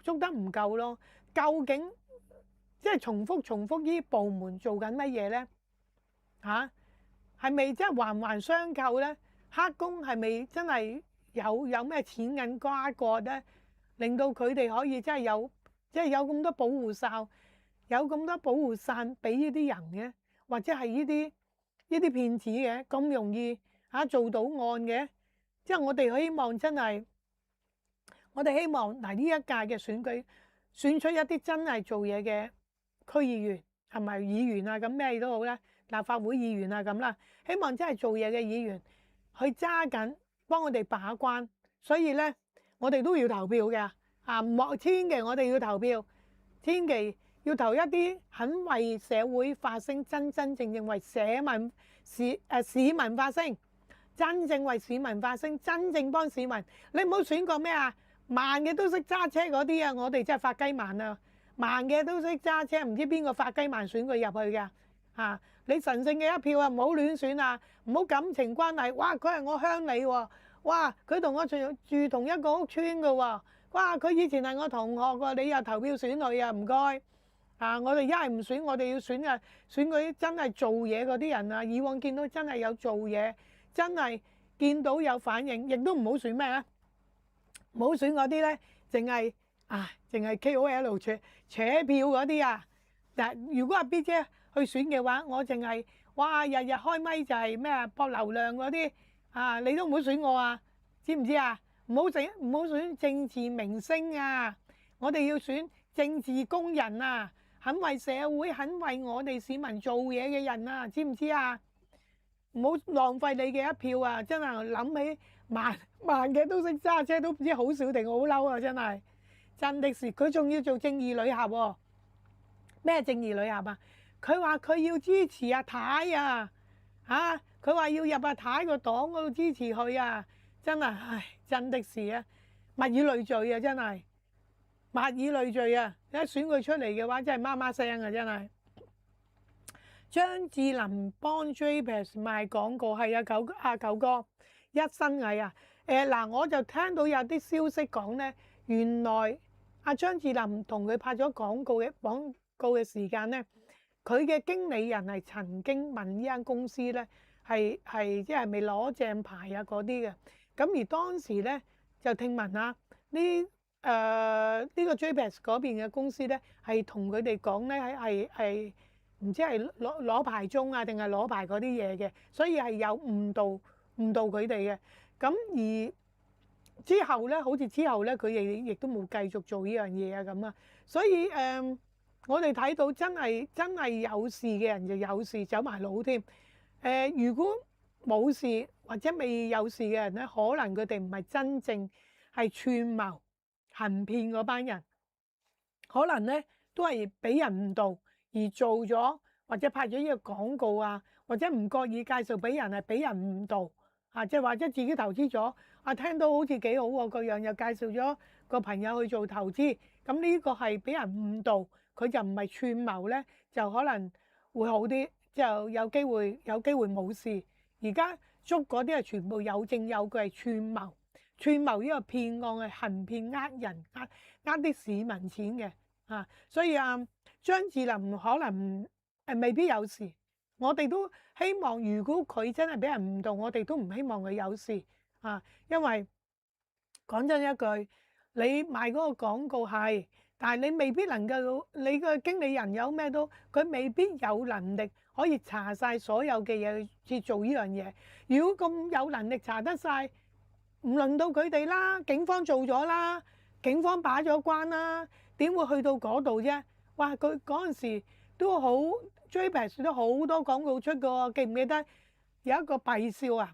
捉得唔夠咯。究竟即係重複呢啲部門做緊乜嘢咧？係咪即係環環相扣咧？黑工係咪真係有咩錢銀瓜葛咧？令到佢哋可以真係有咁多保護罩，有咁多保護傘俾呢啲人嘅，或者係呢啲騙子嘅咁容易做到案嘅？即係我哋希望真係，我哋希望嗱呢一屆嘅選舉選出一啲真係做嘢嘅區議員係咪議員啊？咁咩都好啦，立法會議員啊咁啦，希望真係做嘢嘅議員去揸緊幫我哋把關。所以咧，我哋都要投票嘅千祈我哋要投票，千祈要投一啲肯為社會發聲、真正為市民發聲，真正為市民發聲，真正幫市民。你唔好選個咩慢嘅都識揸車嗰啲我哋真係發雞盲啊！慢嘅都識揸車，唔知邊個發雞盲選佢入去嘅你神聖嘅一票唔好亂選啊！唔好感情關係，哇！佢係我鄉里喎，哇！佢同我住同一個屋村嘅喎，哇！佢以前係我同學喎，你又投票選佢啊？唔該我哋一係唔選，我哋要選選嗰啲真係做嘢嗰啲人啊！以往見到真係有做嘢，真係見到有反應，亦都唔好選咩啊？唔好選嗰啲咧，淨係 KOL 扯票嗰啲啊！嗱，如果阿 B 姐去選嘅話，我淨係日日開咪就係咩博流量嗰啲你都唔好選我啊！知唔知啊？唔好選政治明星啊！我哋要選政治工人啊，肯為社會、肯為我哋市民做嘢嘅人啊！知唔知啊？唔好浪費你嘅一票啊！真係諗起慢嘅都識揸車，都唔知好笑定好嬲啊！真的是佢仲要做正義女俠喎。咩正義女俠啊？佢話佢要支持阿太啊！佢話要入阿太個黨嗰度支持佢啊！真係真的是物以類聚啊！真係物以類聚啊！一選佢出嚟嘅話，真係媽媽聲啊！真係。張智霖幫 JPEX 賣廣告係九哥一生藝啊！我就聽到有啲消息講咧，原來阿張智霖同佢拍咗廣告嘅時間咧，佢嘅經理人係曾經問呢間公司咧，係即係未攞正牌嗰啲嘅。咁而當時咧就聽聞呢個 JPEX 嗰邊嘅公司咧係同佢哋講咧係唔知係攞牌中定係攞牌嗰啲嘢嘅，所以係有誤導佢哋嘅。咁而之後咧，好似之後咧，佢亦都冇繼續做呢樣嘢咁啊。所以我哋睇到真係有事嘅人就有事走埋佬添。如果冇事或者未有事嘅人咧，可能佢哋唔係真正係串謀行騙嗰班人，可能咧都係俾人誤導而做咗，或者拍咗呢個廣告或者唔覺意介紹俾人係俾人誤導即係或者自己投資咗聽到好似幾好喎，個樣又介紹咗個朋友去做投資，咁呢個係俾人誤導，佢就唔係串謀咧，就可能會好啲，就有機會冇事。而家捉嗰啲係全部有證有據係串謀呢個騙案係行騙人呃啲市民錢嘅所以張智霖可能未必有事。我哋都希望，如果佢真係俾人誤導，我哋都唔希望佢有事因為講真一句，你賣嗰個廣告係，但係你未必能夠，你個經理人有咩都，佢未必有能力可以查晒所有嘅嘢去做呢樣嘢。如果咁有能力查得晒，唔輪到佢哋啦，警方做咗啦，警方把咗關啦，點會去到嗰度啫？哇！佢嗰陣時都好 JPEX 都好多廣告出過，記唔記得有一個幣少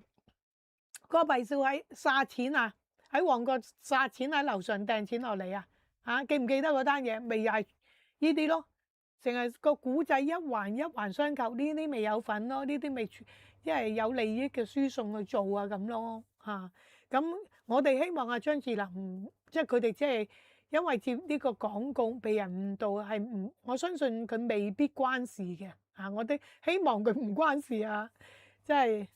個幣少喺撒錢喺旺角撒錢喺樓上掟錢落嚟記唔記得嗰單嘢？咪又係呢啲咯，成日個古仔一環一環相扣，呢啲未有份咯，呢啲未即係有利益嘅輸送去做啊咁咯嚇。咁我哋希望阿張智霖即係佢哋即係因為接呢個廣告被人誤導係唔，我相信佢未必關事嘅嚇。我哋希望佢唔關事啊，即係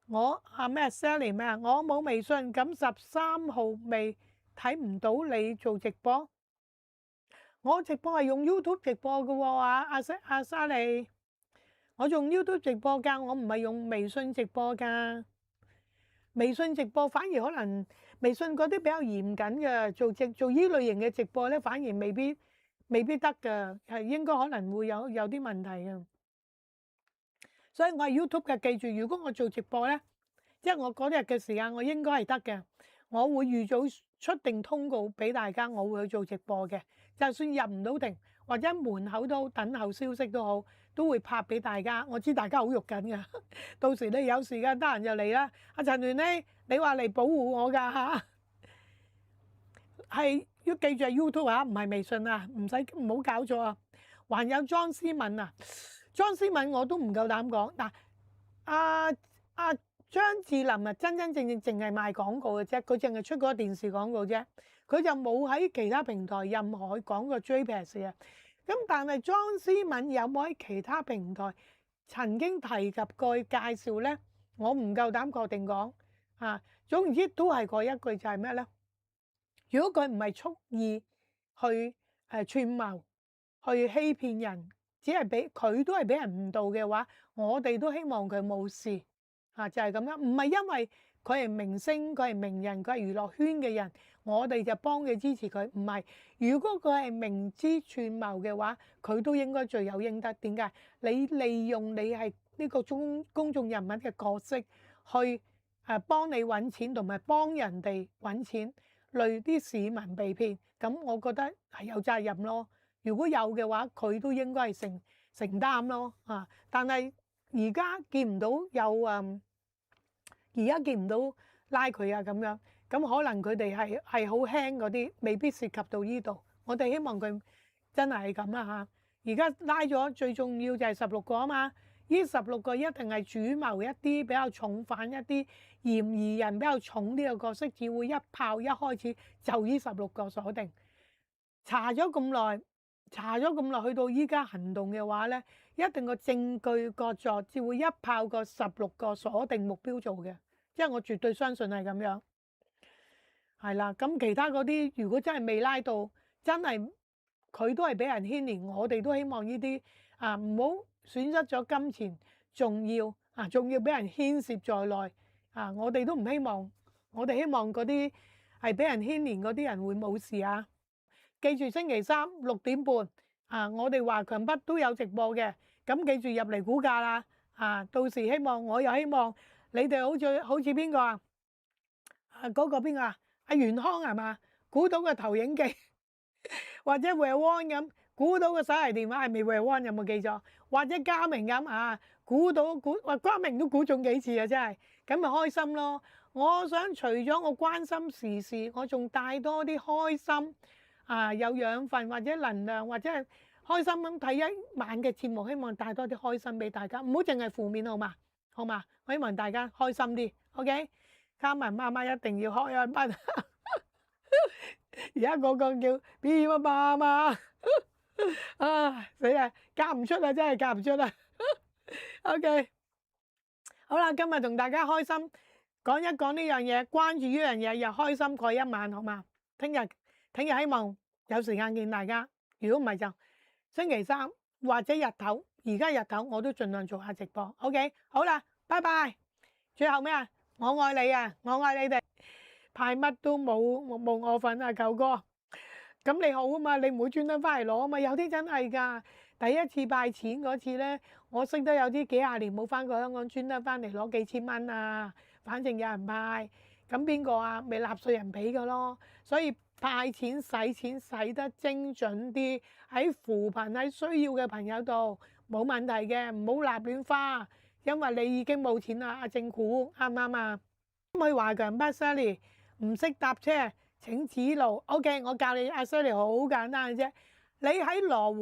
我咩 Sally 咩啊？我冇微信，咁13號未睇唔到你做直播。我直播係用 YouTube 直播嘅喎，阿莎莉，我用 YouTube 直播㗎，我唔係用微信直播㗎。微信直播反而可能微信嗰啲比較嚴謹嘅，做依類型嘅直播咧，反而未必得㗎，係應該可能會有啲問題嘅。所以我係 YouTube 嘅，記住，如果我做直播咧，即係我嗰日嘅時間，我應該係得嘅。我會預早出定通告俾大家，我會去做直播嘅。就算入唔到庭或者門口都等候消息都好，都會拍俾大家。我知大家好肉緊㗎，到時你有時間得閒就嚟啦。阿陳聯呢，你話嚟保護我㗎嚇，係要記住係 YouTube 啊，唔係微信啊，唔好搞錯啊。還有莊思敏啊，莊思敏我都唔夠膽講嗱，阿張智霖啊，真正淨係賣廣告嘅啫，佢淨係出過電視廣告啫，佢就冇喺其他平台任何講過 JPEX 啊。咁但係莊思敏有冇喺其他平台曾經提及過介紹咧？我唔夠膽確定講啊。總之都係嗰一句就係咩咧？如果佢唔係蓄意去串謀去欺騙人，只係俾佢都係俾人誤導嘅話，我哋都希望佢冇事。就係咁樣，唔係因為佢係明星，佢係名人，佢係娛樂圈嘅人，我哋就幫佢支持佢。唔係，如果佢係明知串謀嘅話，佢都應該罪有應得。點解？你利用你係呢個公眾人物嘅角色去幫你揾錢，同埋幫人哋揾錢，累啲市民被騙，咁我覺得係有責任咯。如果有嘅話，佢都應該係承擔咯。但係而家見唔到有而家見唔到拉佢啊咁樣，咁可能佢哋係好輕嗰啲，未必涉及到呢度。我哋希望佢真係咁啦嚇。而家拉咗最重要就係16個啊嘛，呢16個一定係主謀一啲比較重犯一啲嫌疑人比較重啲嘅角色，只會一炮一開始就呢16個鎖定。查咗咁耐，去到依家行動嘅話咧，一定個證據確鑿，只會一炮個16個鎖定目標做嘅。即係我絕對相信係咁樣，係啦。咁其他嗰啲如果真係未拉到，真係佢都係俾人牽連。我哋都希望呢啲唔好損失咗金錢，仲要俾人牽涉在內我哋都唔希望。我哋希望嗰啲係俾人牽連嗰啲人會冇事啊。記住星期三6點半我哋華強北都有直播嘅，咁記住入嚟估價啦到時我又希望。你哋好似邊個啊？嗰個邊個啊？阿元康係嘛？估到個投影機或者 Weon 咁，估到個手提電話係咪 Weon？有冇記錯？或者嘉明咁估嘉明都估中幾次啊！真係咁咪開心咯！我想除咗我關心時事，我仲帶多啲開心有養分或者能量，或者係開心咁睇一晚嘅節目，希望帶多啲開心俾大家，唔好淨係負面好嘛？好嘛？我希望大家開心啲，OK？嘉文媽媽一定要開一班，而家個個叫 B 媽媽死啦！嫁唔出啦，真係嫁唔出啦。OK，好啦，今日同大家開心講一講呢樣嘢，關注呢樣嘢又開心過一晚，好嘛？聽日希望有時間見大家，如果唔係就星期三或者日頭。而家日頭我都盡量做下直播 ，OK？ 好啦，拜拜。最後咩啊？我愛你啊！我愛你哋。派乜都冇我份啊，舅哥。咁你好啊嘛，你唔會專登翻嚟攞啊嘛。有啲真係㗎。第一次拜錢嗰次咧，我識得有啲幾廿年冇翻過香港，專登翻嚟攞幾千蚊啊。反正有人派，咁邊個啊？咪納稅人俾㗎咯。所以派錢使錢使得精準啲，喺扶貧喺需要嘅朋友度。冇問題嘅，唔好立亂花，因為你已經冇錢啦。阿政府啱唔啱啊？去華強北 Sally 唔識搭車請指路。OK， 我教你阿 Sally 好簡單嘅啫。你喺羅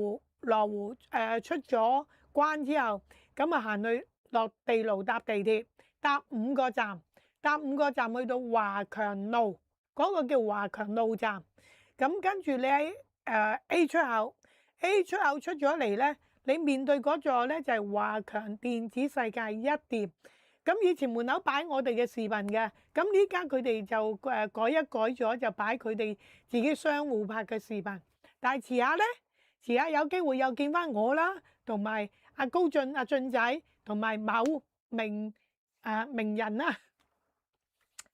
湖出咗關之後，咁啊行去落地牢搭地鐵，搭5個站，搭5個站去到華強路，嗰個叫華強路站。咁跟住你喺A 出口出咗嚟咧，你面對嗰座咧就係華強電子世界1店。咁以前門口擺我哋嘅視頻嘅，咁呢家佢哋就改一改咗，就擺佢哋自己商戶拍嘅視頻。但係遲下有機會又見翻我啦，同埋阿高俊、阿俊仔，同埋某名人啦，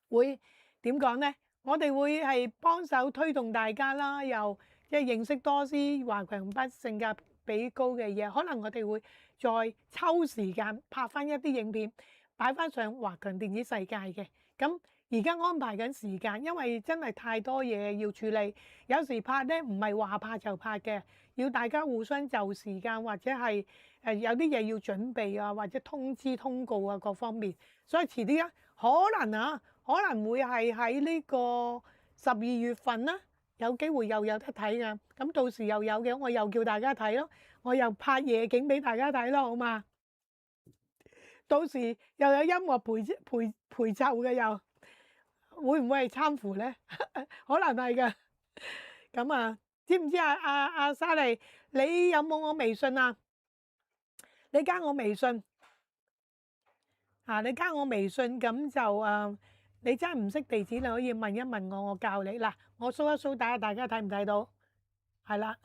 會點講咧？我哋會係幫手推動大家啦，又即係認識多啲華強北性價比高嘅嘢。可能我哋會再抽時間拍翻一啲影片，擺翻上華強電子世界嘅。咁而家安排緊時間，因為真係太多嘢要處理，有時拍咧唔係話拍就拍嘅，要大家互相就時間，或者係有啲嘢要準備啊，或者通知通告啊各方面。所以遲啲啊，可能會係喺呢個12月份啦，有機會又有得睇㗎。咁到時又有嘅，我又叫大家睇咯，我又拍夜景俾大家睇咯，好嘛？到時又有音樂陪奏嘅，又會唔會係參乎咧？可能係㗎。咁啊，知唔知阿莎莉，你有冇我微信啊？你加我微信啊！你加我微信咁就你真係唔識地址，你可以問一問我，我教你嗱。我 show 一 show 大家睇唔睇到？係啦，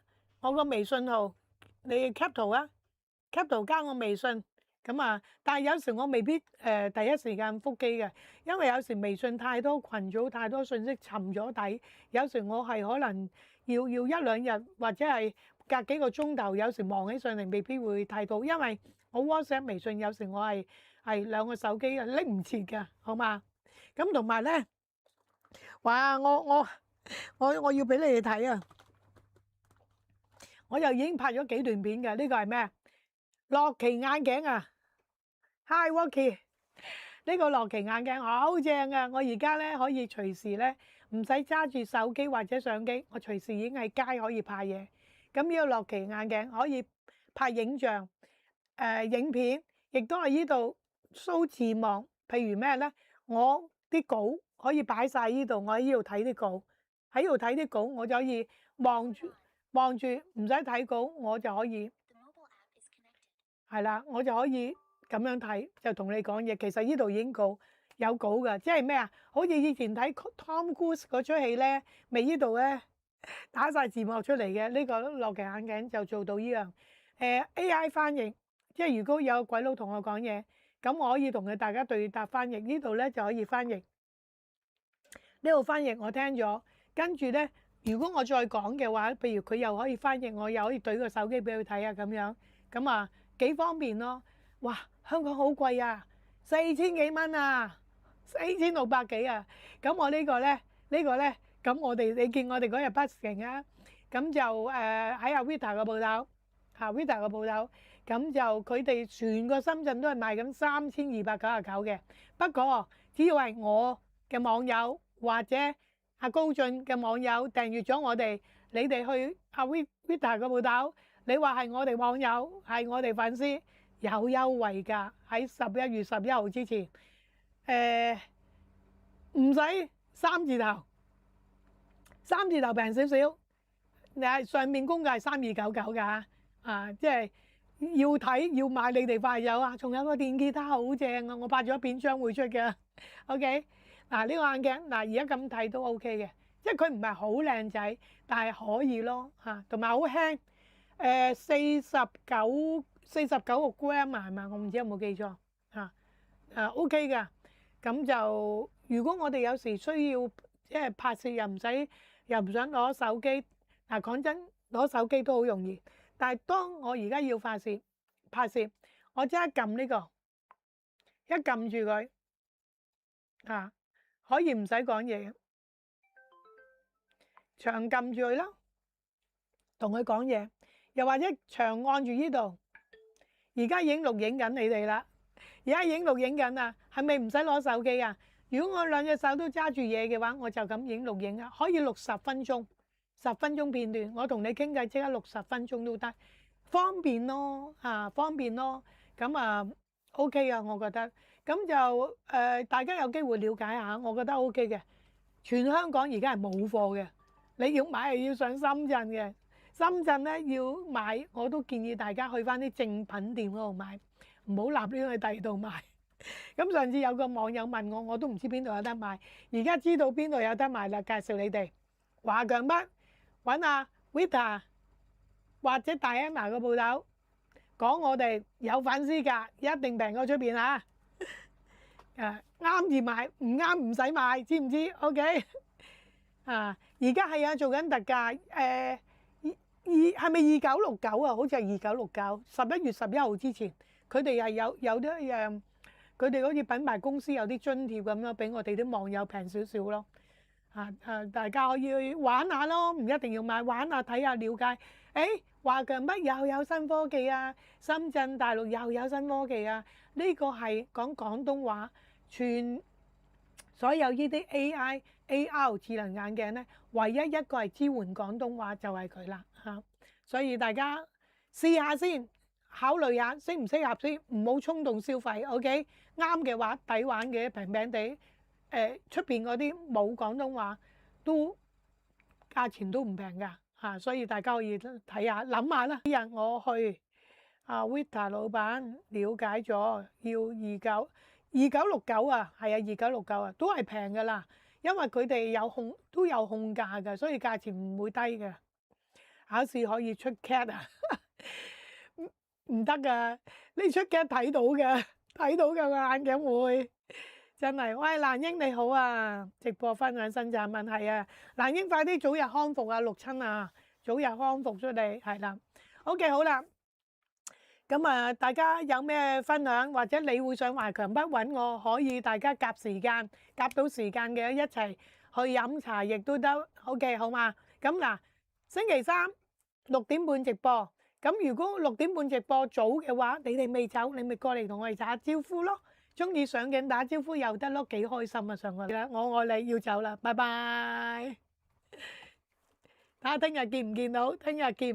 我個微信號你 cap 圖啊，cap 圖加我微信咁啊。但係有時我未必第一時間覆機嘅，因為有時微信太多群組太多信息沉咗底，有時我係可能要1-2日或者係隔幾個鐘頭，有時忙起上嚟未必會睇到，因為我 WhatsApp 微信有時我係2個手機啊，拎唔切㗎，好嘛？咁同埋咧，哇！我要俾你哋睇啊！我又已經拍咗幾段片嘅，呢個係咩？樂奇眼鏡啊 ！Hi Walkie，呢個樂奇眼鏡好正啊！我而家咧可以隨時咧唔使揸住手機或者相機，我隨時已經喺街可以拍嘢。咁呢個樂奇眼鏡可以拍影像、影片，亦都係呢度 show 字幕。譬如咩咧？我啲稿可以擺晒呢度，我喺呢度睇啲稿，喺呢度睇啲稿，我就可以望住，唔使睇稿，我就可以係啦，我就可以咁樣睇，就同你講嘢。其實呢度已經有稿㗎，即係咩啊？好似以前睇 Tom Cruise 嗰出戲咧，咪呢度咧打晒字幕出嚟嘅。呢個樂奇眼鏡就做到呢樣AI 翻譯，即係如果有鬼佬同我講嘢，咁我可以同佢大家對答翻譯。呢度咧就可以翻譯，呢度翻譯我聽咗，跟住咧如果我再講嘅話，譬如佢又可以翻譯，我又可以對個手機俾佢睇啊，咁樣咁啊幾方便咯。哇！香港好貴啊，4000幾蚊啊，4600幾啊。咁我呢個咧，咁我哋你見我哋嗰日 busking 啊，咁就喺阿 Vita 個鋪頭，Vita 個鋪頭，咁就佢哋全個深圳都係賣緊3299嘅。不過只要係我嘅網友或者阿高俊嘅網友訂閱咗我哋，你哋去阿 Vita 個鋪頭，你話係我哋網友，係我哋粉絲，有優惠㗎。喺11月11號之前，唔使3字頭，3字頭平少少。你係上面公價係3299㗎嚇，即係要睇要買你哋快有啊！仲有個電吉他好正啊，我拍咗片將會出嘅。OK，嗱呢個眼鏡嗱而家咁睇都 OK 嘅，即係佢唔係好靚仔，但係可以咯嚇，同埋好輕。49個 gram 啊，係嘛？我唔知有冇記錯嚇。OK 㗎。咁就如果我哋有時需要即係拍攝又唔想攞手機，嗱講真攞手機都好容易。但係當我而家要拍攝，我即刻撳呢個，一撳住佢嚇，可以唔使講嘢，長撳住佢咯，同佢講嘢，又或者長按住呢度。而家已經錄影緊你哋啦，而家已經錄影緊啦，係咪唔使攞手機啊？如果我兩隻手都揸住嘢嘅話，我就咁影錄影啊，可以60分鐘， 10分鐘片段，我同你傾偈即刻60分鐘都得，方便咯方便咯。咁OK 啊，我覺得。咁就大家有機會了解下，我覺得 OK 嘅。全香港而家係冇貨嘅，你要買係要上深圳嘅。深圳咧要買，我都建議大家去翻啲正品店嗰度買，唔好立亂去第二度買。咁上次有個網友問我，我都唔知邊度有得買，而家知道邊度有得買啦，介紹你哋華強北揾阿 Vita 或者大 Emma 個鋪頭，講我哋有粉絲價，一定平過出邊嚇。啱而買，唔啱唔使買，知唔知 ？OK 而家係做緊特價，係咪2969啊？好似係2969，11月11號之前，佢哋係有啲佢哋好似品牌公司有啲津貼咁咯，俾我哋啲網友平少少咯。大家可以去玩下咯，唔一定要買，玩下睇下了解。華強北又有新科技啊，深圳大陸又有新科技啊。呢個係講廣東話，全所有呢啲 AI、AR 智能眼鏡咧，唯一一個係支援廣東話就係佢啦嚇。所以大家試下先，考慮下適唔適合先，唔好衝動消費。OK，啱嘅話抵玩嘅，平平地。出邊嗰啲冇廣東話，都價錢都唔平㗎，所以大家可以睇下諗下啦。今日我去Vita 老闆了解咗，要2969啊，係啊2969啊，都係平㗎啦，因為佢哋都有控價㗎，所以價錢唔會低嘅。考試可以出 cat 啊？唔得㗎，你出 cat 睇到嘅，睇到嘅個眼鏡會。真係，喂蘭英你好啊！直播分享新產品係啊，蘭英快啲早日康復啊，六親啊，早日康復出嚟係啦。OK 好啦，咁大家有咩分享或者你會上華強北揾我，可以大家夾時間，夾到時間嘅一齊去飲茶亦都得。OK 好嘛？咁嗱，星期三6點半直播，咁如果6點半直播早嘅話，你哋未走，你咪過嚟同我哋打下招呼咯。中意上鏡打招呼又得咯，幾開心啊！上個啦，我愛你，要走啦，拜拜。睇下聽日見唔見到？聽日見唔？